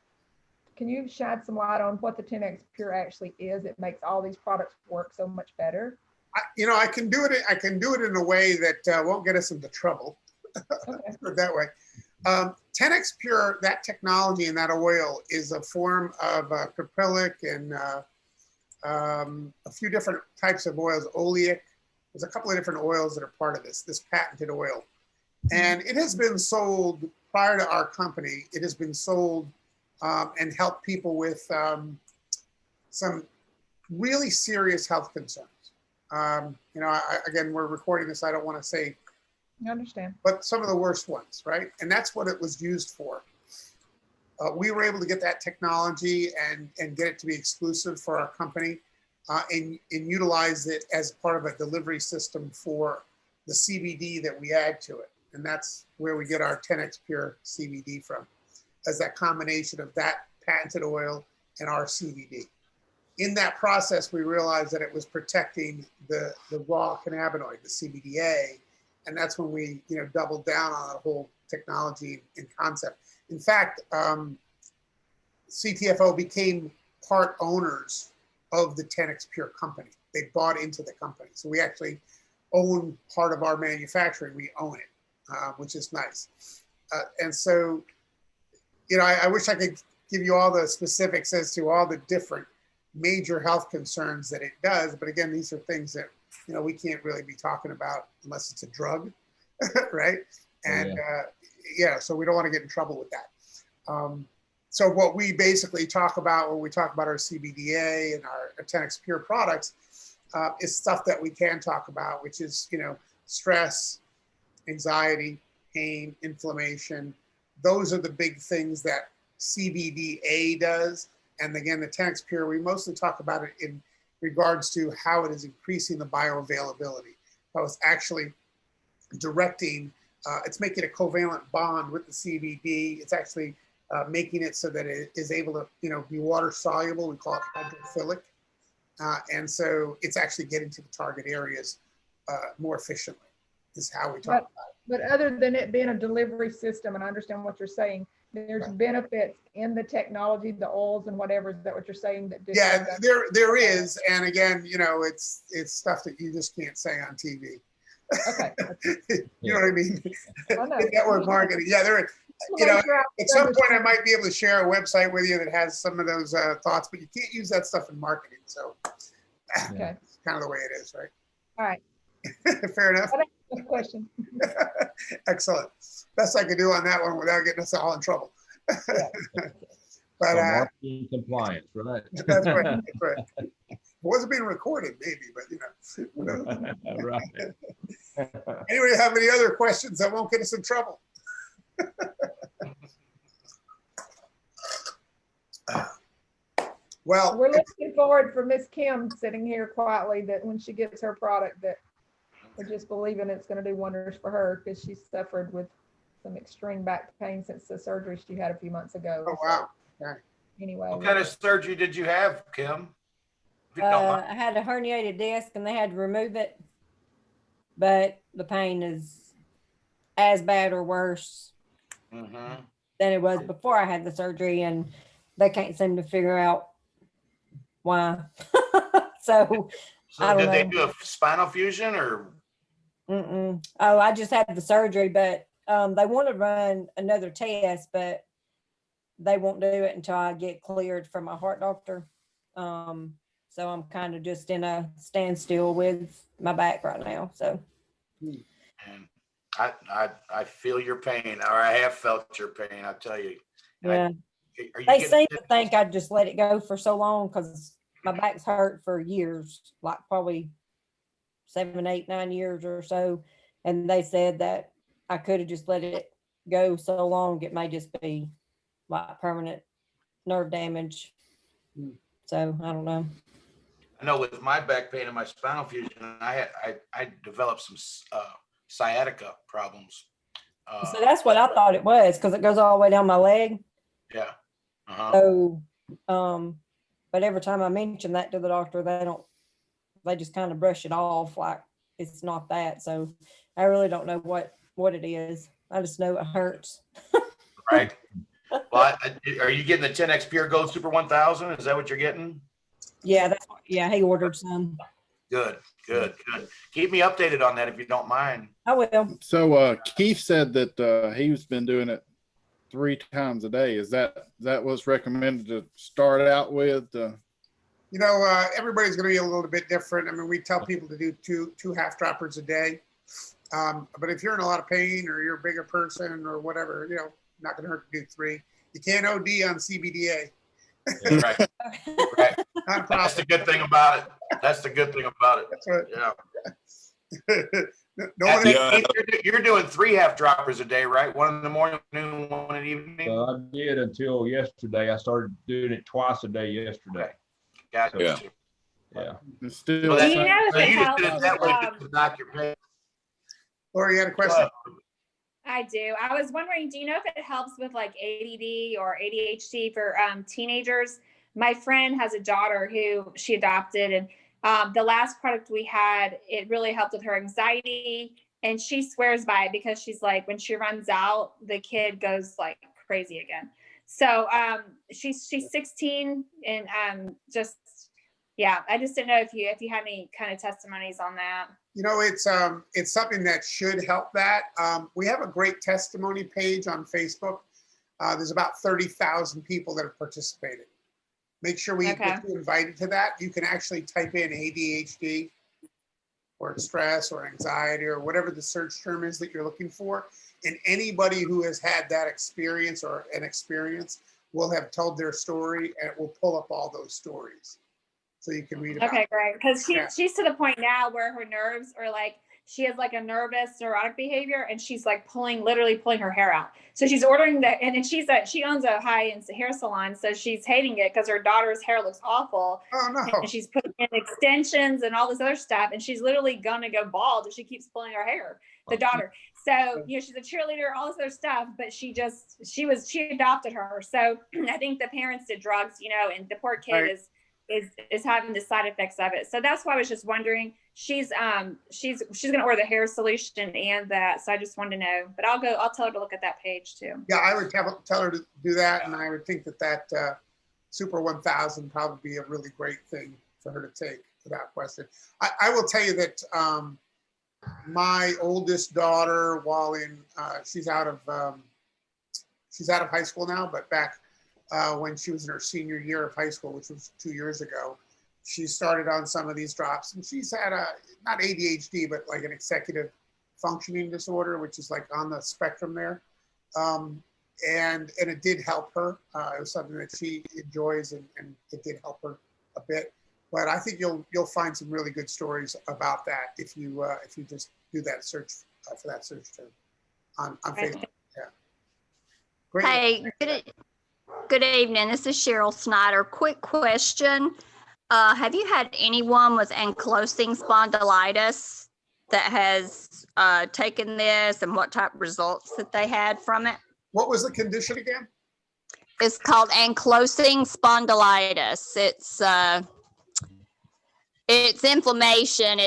Can you shed some light on what the 10X Pure actually is? It makes all these products work so much better. I can do it. I can do it in a way that won't get us into trouble. Okay. Put it that way. 10X Pure, that technology and that oil is a form of caprylic and a few different types of oils, oleic. There's a couple of different oils that are part of this patented oil. And it has been sold prior to our company. It has been sold and helped people with some really serious health concerns. Again, we're recording this. I don't want to say, I understand, but some of the worst ones, right? And that's what it was used for. We were able to get that technology and get it to be exclusive for our company and utilize it as part of a delivery system for the CBD that we add to it. And that's where we get our 10X Pure CBD from, as that combination of that patented oil and our CBD. In that process, we realized that it was protecting the raw cannabinoid, the CBDA, and that's when we doubled down on the whole technology and concept. In fact, CTFO became part owners of the 10X Pure company. They bought into the company. So we actually own part of our manufacturing. We own it, which is nice. And so, I wish I could give you all the specifics as to all the different major health concerns that it does. But again, these are things that, we can't really be talking about unless it's a drug, right? And so we don't want to get in trouble with that. So what we basically talk about when we talk about our CBDA and our 10X Pure products is stuff that we can talk about, which is, stress, anxiety, pain, inflammation. Those are the big things that CBDA does. And again, the 10X Pure, we mostly talk about it in regards to how it is increasing the bioavailability. How it's actually directing, it's making a covalent bond with the CBD. It's actually making it so that it is able to, be water soluble. We call it hydrophilic. And so it's actually getting to the target areas more efficiently is how we talk about it. But other than it being a delivery system, and I understand what you're saying, there's benefits in the technology, the oils and whatever. Is that what you're saying? That there is, and again, it's stuff that you just can't say on TV. Okay. You know what I mean? I know. Network marketing. Yeah, there. At some point, I might be able to share a website with you that has some of those thoughts, but you can't use that stuff in marketing. So, okay, it's kind of the way it is, right? All right. Fair enough. Question. Excellent. Best I could do on that one without getting us all in trouble. Yeah. But so marketing compliance, right? That's right. That's right. It wasn't being recorded, maybe, but Right. Anybody have any other questions that won't get us in trouble? Well, we're looking forward for Miss Kim sitting here quietly, that when she gets her product, that we're just believing it's going to do wonders for her, because she suffered with some extreme back pain since the surgery she had a few months ago. Oh, wow. Okay. Anyway. What kind of surgery did you have, Kim? If you don't mind. I had a herniated disc and they had to remove it, but the pain is as bad or worse Mhm. than it was before I had the surgery, and they can't seem to figure out why. So I So don't did they know. do a spinal fusion or? Oh, I just had the surgery, but they want to run another test, but they won't do it until I get cleared from my heart doctor. So I'm kind of just in a standstill with my back right now. So And I feel your pain, or I have felt your pain. I tell you. yeah, Are you they getting seem to think I'd just let it go for so long because my back's hurt for years, like probably 7, 8, 9 years or so. And they said that I could have just let it go so long, it may just be like permanent nerve damage. So I don't know. I know with my back pain and my spinal fusion, I developed some sciatica problems. So that's what I thought it was, because it goes all the way down my leg. Yeah. Uh-huh. So, but every time I mention that to the doctor, they just kind of brush it off like it's not that. So I really don't know what it is. I just know it hurts. Right. Well, are you getting the 10X Pure Gold Super 1000? Is that what you're getting? Yeah, he ordered some. Good. Keep me updated on that if you don't mind. I will. So Keith said that he's been doing it 3 times a day. Is that what's recommended to start out with? You know, everybody's going to be a little bit different. I mean, we tell people to do two half droppers a day. But if you're in a lot of pain or you're a bigger person or whatever, you know, not going to hurt to do 3. You can't OD on CBDA. Yeah, right. Right. That's the good thing about it. That's right. Yeah. You're doing 3 half droppers a day, right? One in the morning, noon, one in the evening. I did until yesterday. I started doing it twice a day yesterday. Gotcha. So, yeah. It's still Do you know if it helps with, Laura, you had a question? I do. I was wondering, do you know if it helps with like ADD or ADHD for teenagers? My friend has a daughter who she adopted, and the last product we had, it really helped with her anxiety, and she swears by it because she's like, when she runs out, the kid goes like crazy again. So she's 16, and yeah, I just didn't know if you had any kind of testimonies on that. You know, it's something that should help that. We have a great testimony page on Facebook. There's about 30,000 people that have participated. Make sure we get you invited to that. You can actually type in ADHD or stress or anxiety or whatever the search term is that you're looking for. And anybody who has had that experience or an experience will have told their story, and it will pull up all those stories. So you can read about Okay, great. Because she's to the point now where her nerves are like, she has like a nervous neurotic behavior, and she's like literally pulling her hair out. So she's ordering that, and then she owns a high-end hair salon, so she's hating it because her daughter's hair looks awful. Oh no! And she's putting in extensions and all this other stuff, and she's literally gonna go bald if she keeps pulling her hair. The daughter. So you know, she's a cheerleader, all this other stuff, but she adopted her. So I think the parents did drugs, you know, and the poor kid is having the side effects of it. So that's why I was just wondering. She's gonna order the hair solution and that. So I just wanted to know. But I'll tell her to look at that page too. Yeah, I would tell her to do that, and I would think that Super 1000 probably be a really great thing for her to take without question. I will tell you that my oldest daughter, while she's out of high school now, but back when she was in her senior year of high school, which was 2 years ago, she started on some of these drops, and she's had not ADHD, but like an executive functioning disorder, which is like on the spectrum there. And it did help her. It was something that she enjoys, and it did help her a bit. But I think you'll find some really good stories about that if you just do that search for that search term on Facebook. Yeah. Great. Hey, good evening. This is Cheryl Snyder. Quick question. Have you had anyone with ankylosing spondylitis that has taken this, and what type of results that they had from it? What was the condition again? It's called ankylosing spondylitis. It's It's inflammation.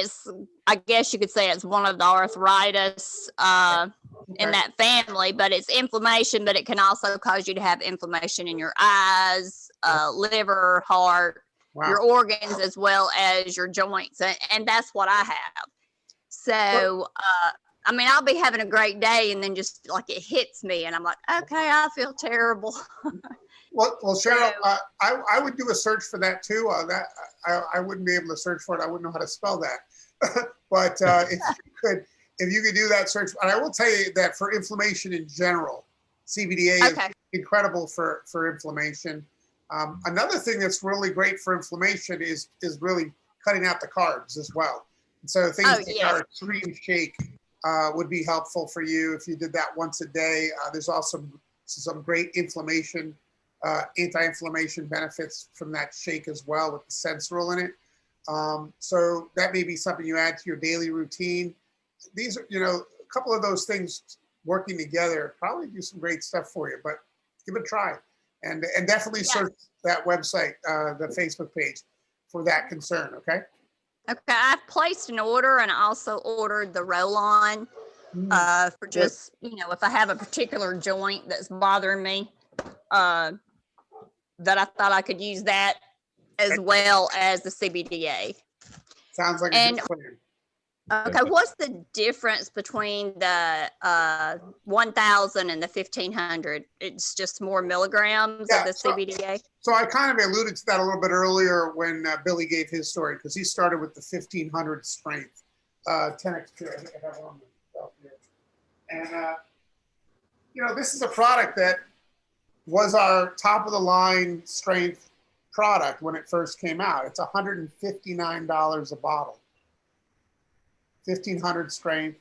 I guess you could say it's one of the arthritis in that family, but it's inflammation, but it can also cause you to have inflammation in your eyes, liver, heart, your organs, as well as your joints. And that's what I have. So, I mean, I'll be having a great day and then just like it hits me and I'm like, okay, I feel terrible. Well, Cheryl, I would do a search for that too. I wouldn't be able to search for it. I wouldn't know how to spell that. But if you could do that search, and I will tell you that for inflammation in general, CBDA is incredible for inflammation. Another thing that's really great for inflammation is really cutting out the carbs as well. And so things like our extreme shake would be helpful for you if you did that once a day. There's also some great inflammation, anti-inflammation benefits from that shake as well with the sensoril in it. So that may be something you add to your daily routine. These are, a couple of those things working together probably do some great stuff for you, but give it a try. And definitely search that website, the Facebook page for that concern, okay? Okay, I've placed an order and I also ordered the roll-on for just, if I have a particular joint that's bothering me, that I thought I could use that as well as the CBDA. Sounds like a good plan. Okay, what's the difference between the 1,000 and the 1,500? It's just more milligrams of the CBDA? So I kind of alluded to that a little bit earlier when Billy gave his story, because he started with the 1,500 strength, 10x pure. I think I have it on myself here. And, this is a product that was our top of the line strength product when it first came out. It's $159 a bottle. 1,500 strength,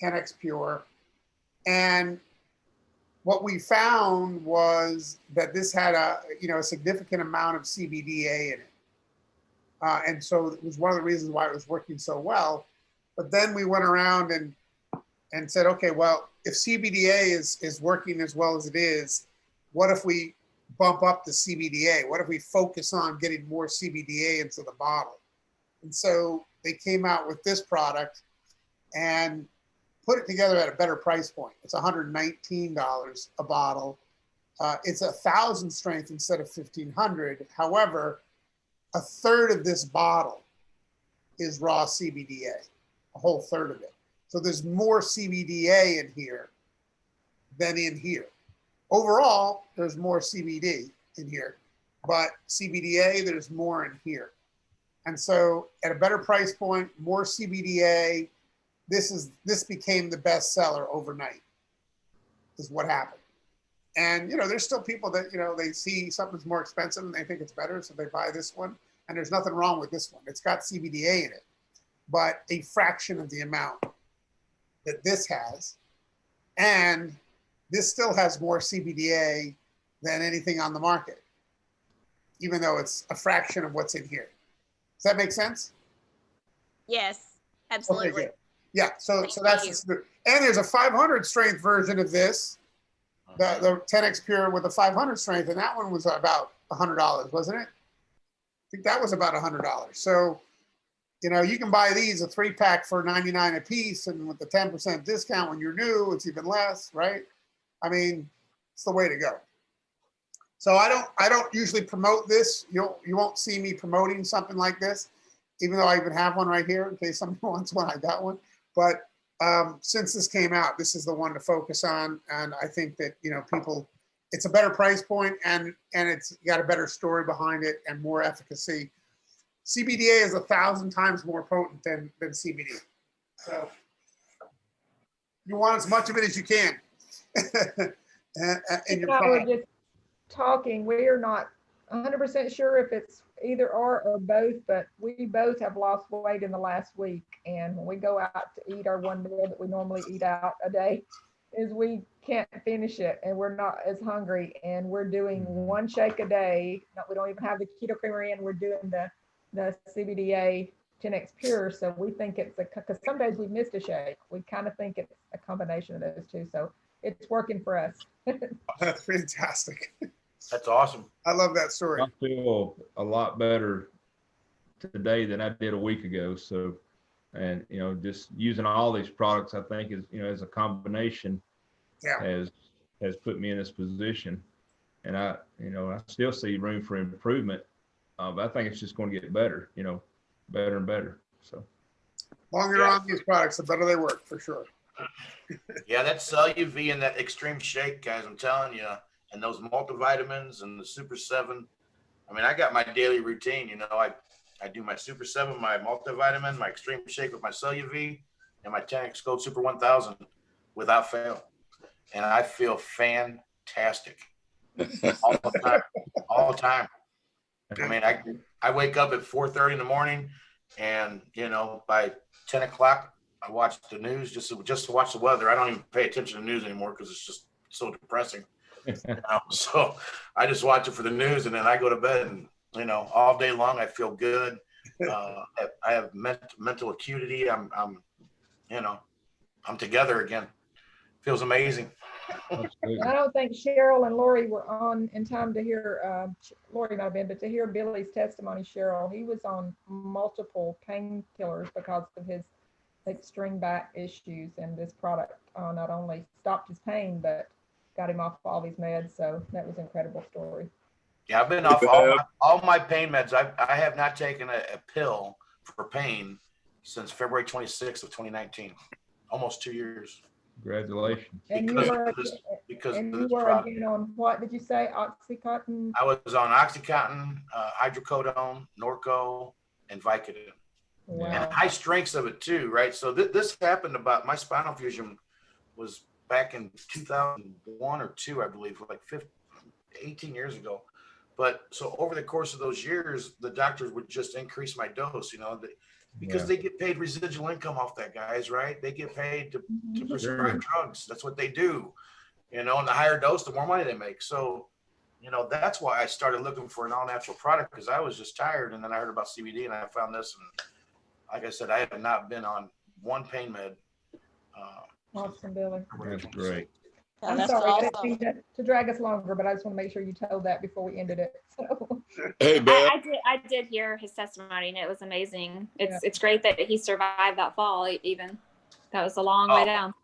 10x pure. And what we found was that this had a significant amount of CBDA in it. And so it was one of the reasons why it was working so well. But then we went around and said, okay, well, if CBDA is working as well as it is, what if we bump up the CBDA? What if we focus on getting more CBDA into the bottle? And so they came out with this product and put it together at a better price point. It's $119 a bottle. It's 1,000 strength instead of 1,500. However, a third of this bottle is raw CBDA, a whole third of it. So there's more CBDA in here than in here. Overall, there's more CBD in here, but CBDA, there's more in here. And so at a better price point, more CBDA, this became the best seller overnight, is what happened. And, there's still people that, they see something's more expensive and they think it's better, so they buy this one. And there's nothing wrong with this one. It's got CBDA in it, but a fraction of the amount that this has. And this still has more CBDA than anything on the market, even though it's a fraction of what's in here. Does that make sense? Yes, absolutely. Okay, yeah, so that's and there's a 500 strength version of this, the 10x pure with the 500 strength, and that one was about $100, wasn't it? I think that was about $100. So, you can buy these a 3-pack for $99 a piece, and with the 10% discount when you're new, it's even less, right? I mean, it's the way to go. So I don't usually promote this. You won't see me promoting something like this, even though I even have one right here in case somebody wants one. I got one. But since this came out, this is the one to focus on. And I think that people, it's a better price point and it's got a better story behind it and more efficacy. CBDA is 1,000 times more potent than CBD. So you want as much of it as you can. in your product. Talking, we are not 100% sure if it's either or both, but we both have lost weight in the last week. And when we go out to eat our one meal that we normally eat out a day, is we can't finish it and we're not as hungry. And we're doing one shake a day. No, we don't even have the keto creamery in. We're doing the CBDA 10x pure. So we think it's because some days we've missed a shake. We kind of think it's a combination of those two. So it's working for us. That's fantastic. That's awesome. I love that story. I feel a lot better today than I did a week ago. So, and just using all these products, I think is as a combination has put me in this position. And I still see room for improvement, but I think it's just going to get better, better and better. So, longer you're on these products, the better they work, for sure. Yeah, that CellUV and that Extreme Shake, guys, I'm telling you, and those multivitamins and the Super 7. I mean, I got my daily routine. I do my Super 7, my multivitamin, my Extreme Shake with my CellUV, and my 10X Gold Super 1000 without fail. And I feel fantastic all the time. All the time. I mean, I wake up at 4:30 in the morning, and by 10 o'clock, I watch the news just to watch the weather. I don't even pay attention to the news anymore because it's just so depressing. So I just watch it for the news, and then I go to bed, and all day long I feel good. I have mental acuity. I'm together again. Feels amazing. I don't think Cheryl and Lori were on in time to hear, Lori might have been, but to hear Billy's testimony, Cheryl, he was on multiple painkillers because of his extreme back issues, and this product not only stopped his pain, but got him off all these meds. So that was an incredible story. Yeah, I've been off all my pain meds. I have not taken a pill for pain since February 26th of 2019, almost 2 years. Congratulations. And you were again on, what did you say? Oxycontin? I was on Oxycontin, hydrocodone, Norco, and Vicodin. Wow. And high strengths of it too, right? So this happened my spinal fusion was back in 2001 or 2, I believe, like 18 years ago. But so over the course of those years, the doctors would just increase my dose, because they get paid residual income off that, guys, right? They get paid to prescribe drugs. That's what they do, and the higher dose, the more money they make. So, that's why I started looking for an all-natural product, because I was just tired. And then I heard about CBD, and I found this. And like I said, I have not been on one pain med. Awesome, Billy. That's great. Yeah, I'm that's sorry, I awesome. didn't mean to drag us longer, but I just want to make sure you told that before we ended it. So. Hey, Bev. I did hear his testimony, and it was amazing. It's great that he survived that fall. Even that was a long way down.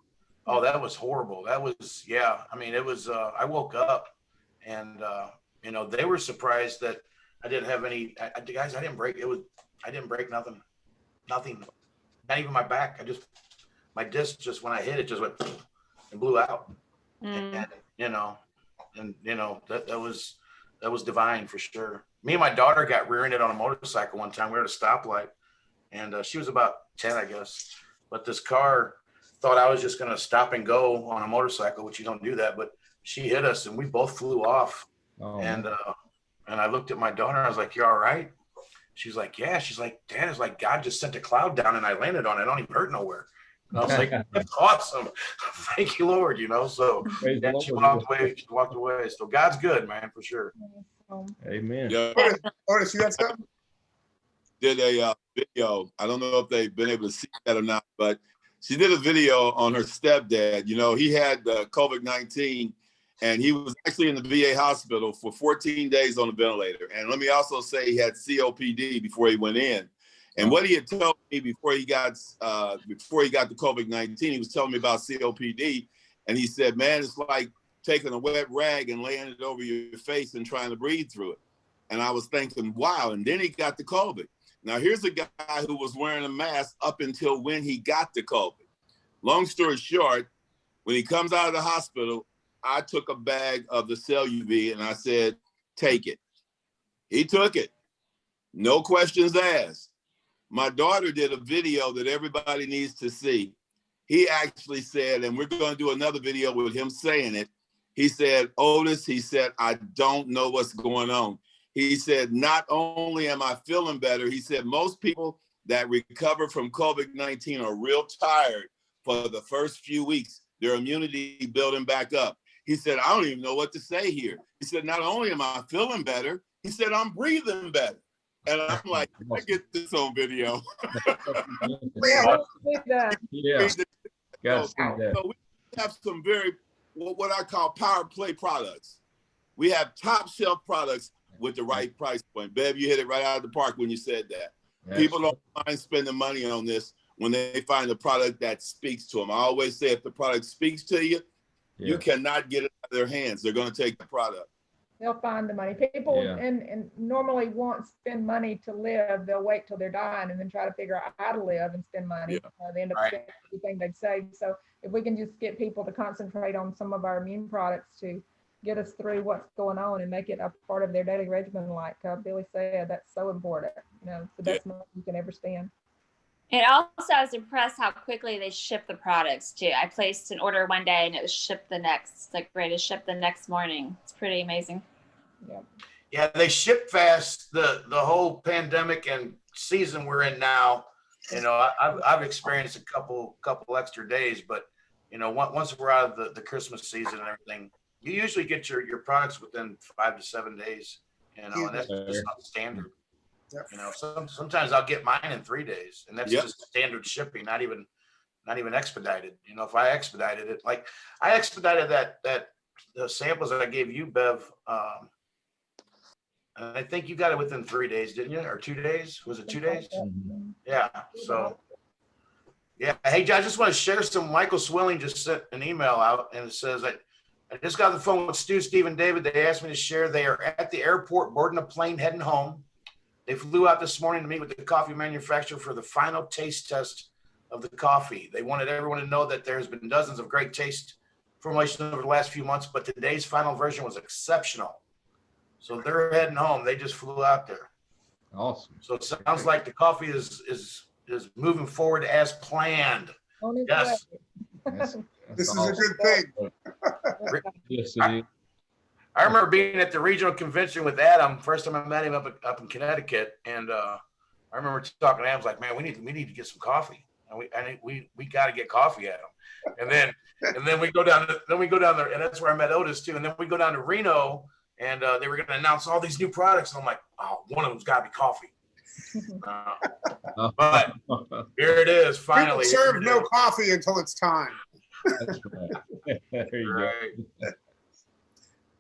Oh, that was horrible. That was, I mean, it was. I woke up, and they were surprised that I didn't have any. Guys, I didn't break. I didn't break nothing. Nothing. Not even my back. My disc just, when I hit it, just went and blew out. And that was divine for sure. Me and my daughter got rear-ended on a motorcycle one time. We were at a stoplight, and she was about 10, I guess. But this car thought I was just going to stop and go on a motorcycle, which you don't do that. But she hit us, and we both flew off. Oh. And I looked at my daughter, and I was like, "You all right?" She's like, "Yeah." She's like, "Dad, it's like God just sent a cloud down, and I landed on it. I don't even hurt nowhere." And I was like, "That's awesome. Thank you, Lord." So and she walked away. She walked away. So God's good, man, for sure. Amen. Yeah. Otis, you had something? Did a video. I don't know if they've been able to see that or not, but she did a video on her stepdad. He had COVID-19, and he was actually in the VA hospital for 14 days on the ventilator. And let me also say he had COPD before he went in. And what he had told me before he got the COVID-19, he was telling me about COPD, and he said, "Man, it's like taking a wet rag and laying it over your face and trying to breathe through it." And I was thinking, wow. And then he got the COVID. Now here's a guy who was wearing a mask up until when he got the COVID. Long story short, when he comes out of the hospital, I took a bag of the CellUV and I said, "Take it." He took it. No questions asked. My daughter did a video that everybody needs to see. He actually said, and we're going to do another video with him saying it. He said, "Otis," he said, "I don't know what's going on." He said, "Not only am I feeling better," he said, "most people that recover from COVID-19 are real tired for the first few weeks, their immunity building back up." He said, "I don't even know what to say here." He said, "Not only am I feeling better," he said, "I'm breathing better." And I'm like, I get this on video. Yeah. So we have some what I call power play products. We have top shelf products with the right price point. Bev, you hit it right out of the park when you said that. People don't mind spending money on this when they find a product that speaks to them. I always say if the product speaks to you, you cannot get it out of their hands. They're going to take the product. They'll find the money. People and normally won't spend money to live. They'll wait till they're dying and then try to figure out how to live and spend money. They end up spending everything they'd saved. So if we can just get people to concentrate on some of our immune products to get us through what's going on and make it a part of their daily regimen, like Billy said, that's so important. You know, it's the best money you can ever spend. And also, I was impressed how quickly they ship the products too. I placed an order one day and it was shipped the next, like ready to ship the next morning. It's pretty amazing. Yeah, they ship fast. The whole pandemic and season we're in now, you know, I've experienced a couple extra days, but you know, once we're out of the Christmas season and everything, you usually get your products within 5 to 7 days. You know, and that's just not standard. You know, sometimes I'll get mine in 3 days, and that's just standard shipping, not even expedited. You know, if I expedited it, like I expedited the samples that I gave you, Bev. I think you got it within 3 days, didn't you? Or 2 days? Was it 2 days? Yeah. So, yeah. Hey, I just want to share some. Michael Swilling just sent an email out, and it says that I just got the phone with Stu, Steve, and David. They asked me to share. They are at the airport, boarding a plane, heading home. They flew out this morning to meet with the coffee manufacturer for the final taste test of the coffee. They wanted everyone to know that there's been dozens of great taste formulations over the last few months, but today's final version was exceptional. So they're heading home. They just flew out there. Awesome. So it sounds like the coffee is moving forward as planned. Yes. This is a good thing. Yes, it is. I remember being at the regional convention with Adam. First time I met him up in Connecticut, and I remember talking to Adam's like, "Man, we need to get some coffee. And we got to get coffee at him." And then we go down there, and that's where I met Otis too. And then we go down to Reno, and they were going to announce all these new products, and I'm like, "Oh, one of them's got to be coffee." But here it is, finally. People serve no coffee until it's time. That's right. There you go.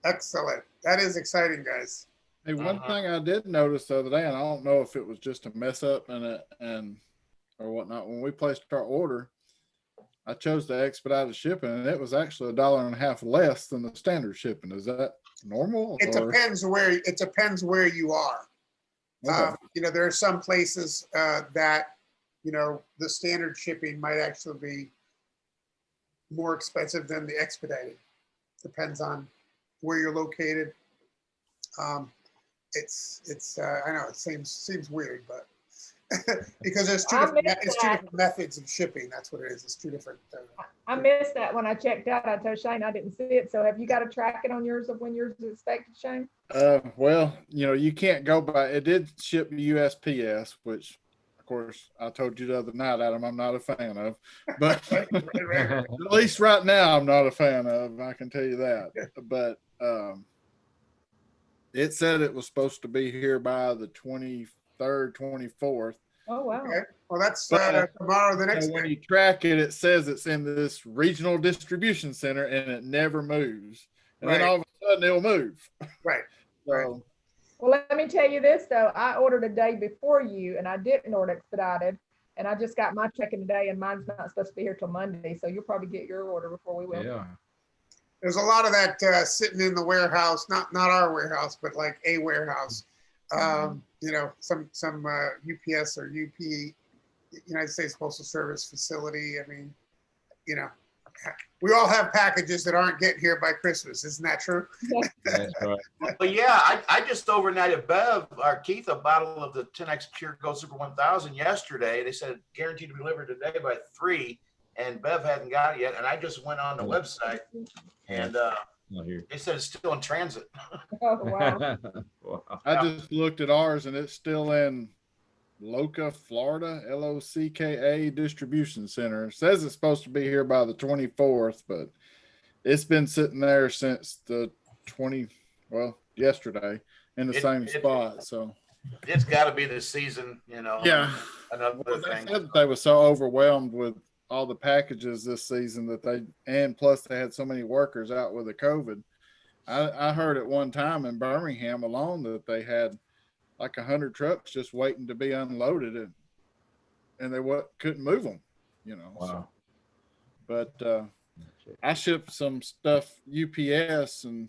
Excellent. That is exciting, guys. Hey, one thing I did notice the other day, and I don't know if it was just a mess up and or whatnot. When we placed our order, I chose the expedited shipping, and it was actually $1.50 less than the standard shipping. Is that normal? It depends where you are. Okay. You know, there are some places that, you know, the standard shipping might actually be more expensive than the expedited. Depends on where you're located. It's I know it seems weird, but because there's two different methods of shipping. That's what it is. It's two different. I missed that when I checked out. I told Shane I didn't see it. So have you got to track it on yours of when yours is expected, Shane? Well, you know, you can't go by. It did ship USPS, which of course I told you the other night, Adam, I'm not a fan of. But at least right now, I'm not a fan of. I can tell you that. But it said it was supposed to be here by the 23rd, 24th. Oh, wow. Okay. Well, that's tomorrow, the next day. When you track it, it says it's in this regional distribution center and it never moves. And then all of a sudden it'll move. Right. So, well, let me tell you this, though. I ordered a day before you, and I didn't order expedited. And I just got my check-in today, and mine's not supposed to be here till Monday. So you'll probably get your order before we will. Yeah. There's a lot of that sitting in the warehouse, not our warehouse, but like a warehouse. You know, some UPS or UP, United States Postal Service facility. I mean, you know, we all have packages that aren't getting here by Christmas. Isn't that true? That's right. But yeah, I just overnighted Bev or Keith a bottle of the 10X Pure Gold Super 1000 yesterday. They said guaranteed to be delivered today by 3, and Bev hadn't got it yet. And I just went on the website, and they said it's still in transit. Oh, wow. Wow. I just looked at ours and it's still in Loca, Florida, LOCKA distribution center. It says it's supposed to be here by the 24th, but it's been sitting there since the yesterday in the same spot. So it's got to be the season, you know. Yeah. Another thing. They said that they were so overwhelmed with all the packages this season and plus they had so many workers out with the COVID. I heard at one time in Birmingham alone that they had like 100 trucks just waiting to be unloaded, and they couldn't move them, you know. Wow. So, but I shipped some stuff UPS, and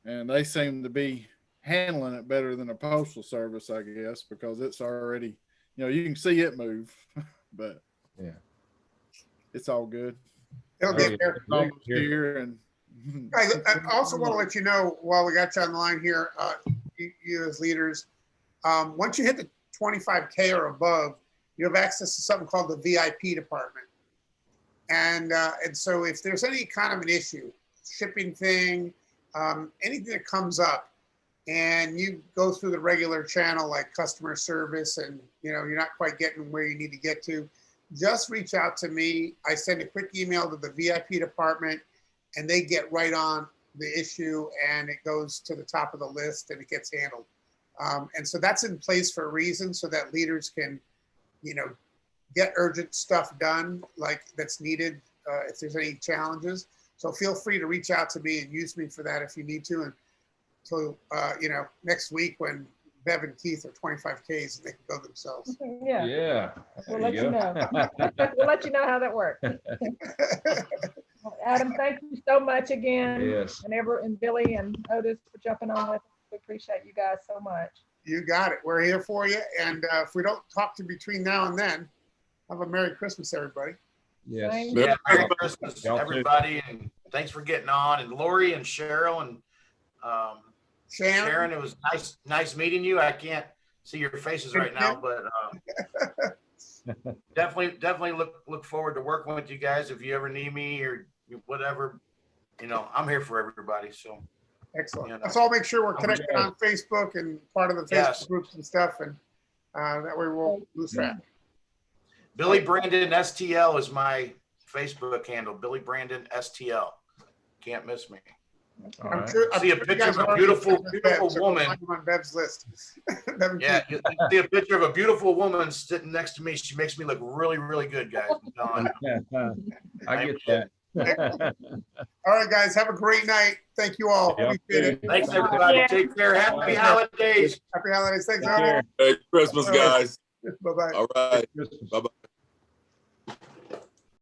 they seem to be handling it better than a postal service, I guess, because it's already, you know, you can see it move, but Yeah. it's all good. It'll get there. It's almost here, and Guys, I also want to let you know, while we got you on the line here, you as leaders, once you hit the 25K or above, you have access to something called the VIP department. And so if there's any kind of an issue, shipping thing, anything that comes up, and you go through the regular channel like customer service, and you know you're not quite getting where you need to get to, just reach out to me. I send a quick email to the VIP department, and they get right on the issue, and it goes to the top of the list, and it gets handled. And so that's in place for a reason, so that leaders can, you know, get urgent stuff done like that's needed if there's any challenges. So feel free to reach out to me and use me for that if you need to. And so, you know, next week when Bev and Keith are 25Ks, they can go themselves. Yeah, Yeah. we'll There let you know. We'll let you know how that works. Adam, thank you so much again. Yes. And Billy and Otis for jumping on with us. We appreciate you guys so much. You got it. We're here for you. And if we don't talk to you between now and then, have a Merry Christmas, everybody. Yes. Same. Yeah, Merry Christmas, Y'all too. everybody, and thanks for getting on. And Lori and Cheryl and Sharon, it was nice meeting you. I can't see your faces right now, but definitely look forward to working with you guys. If you ever need me or whatever, you know, I'm here for everybody. So Excellent. You know. Let's all make sure we're connected on Facebook and part of the Facebook groups and stuff, and that way we won't lose track. Billy Brandon STL is my Facebook handle. Billy Brandon STL. Can't miss me. All I'm right. sure. See a picture of a beautiful woman. On Bev's list. Yeah, you see a picture of a beautiful woman sitting next to me. She makes me look really, really good, guys. I'm telling you. I get that. All right, guys. Have a great night. Thank you all. Yeah. Appreciate it. Thanks, everybody. Yeah. Take care. Happy holidays. Happy holidays. Thanks, Take all. care. Merry Christmas, guys. Bye-bye. All right. Christmas. Bye-bye.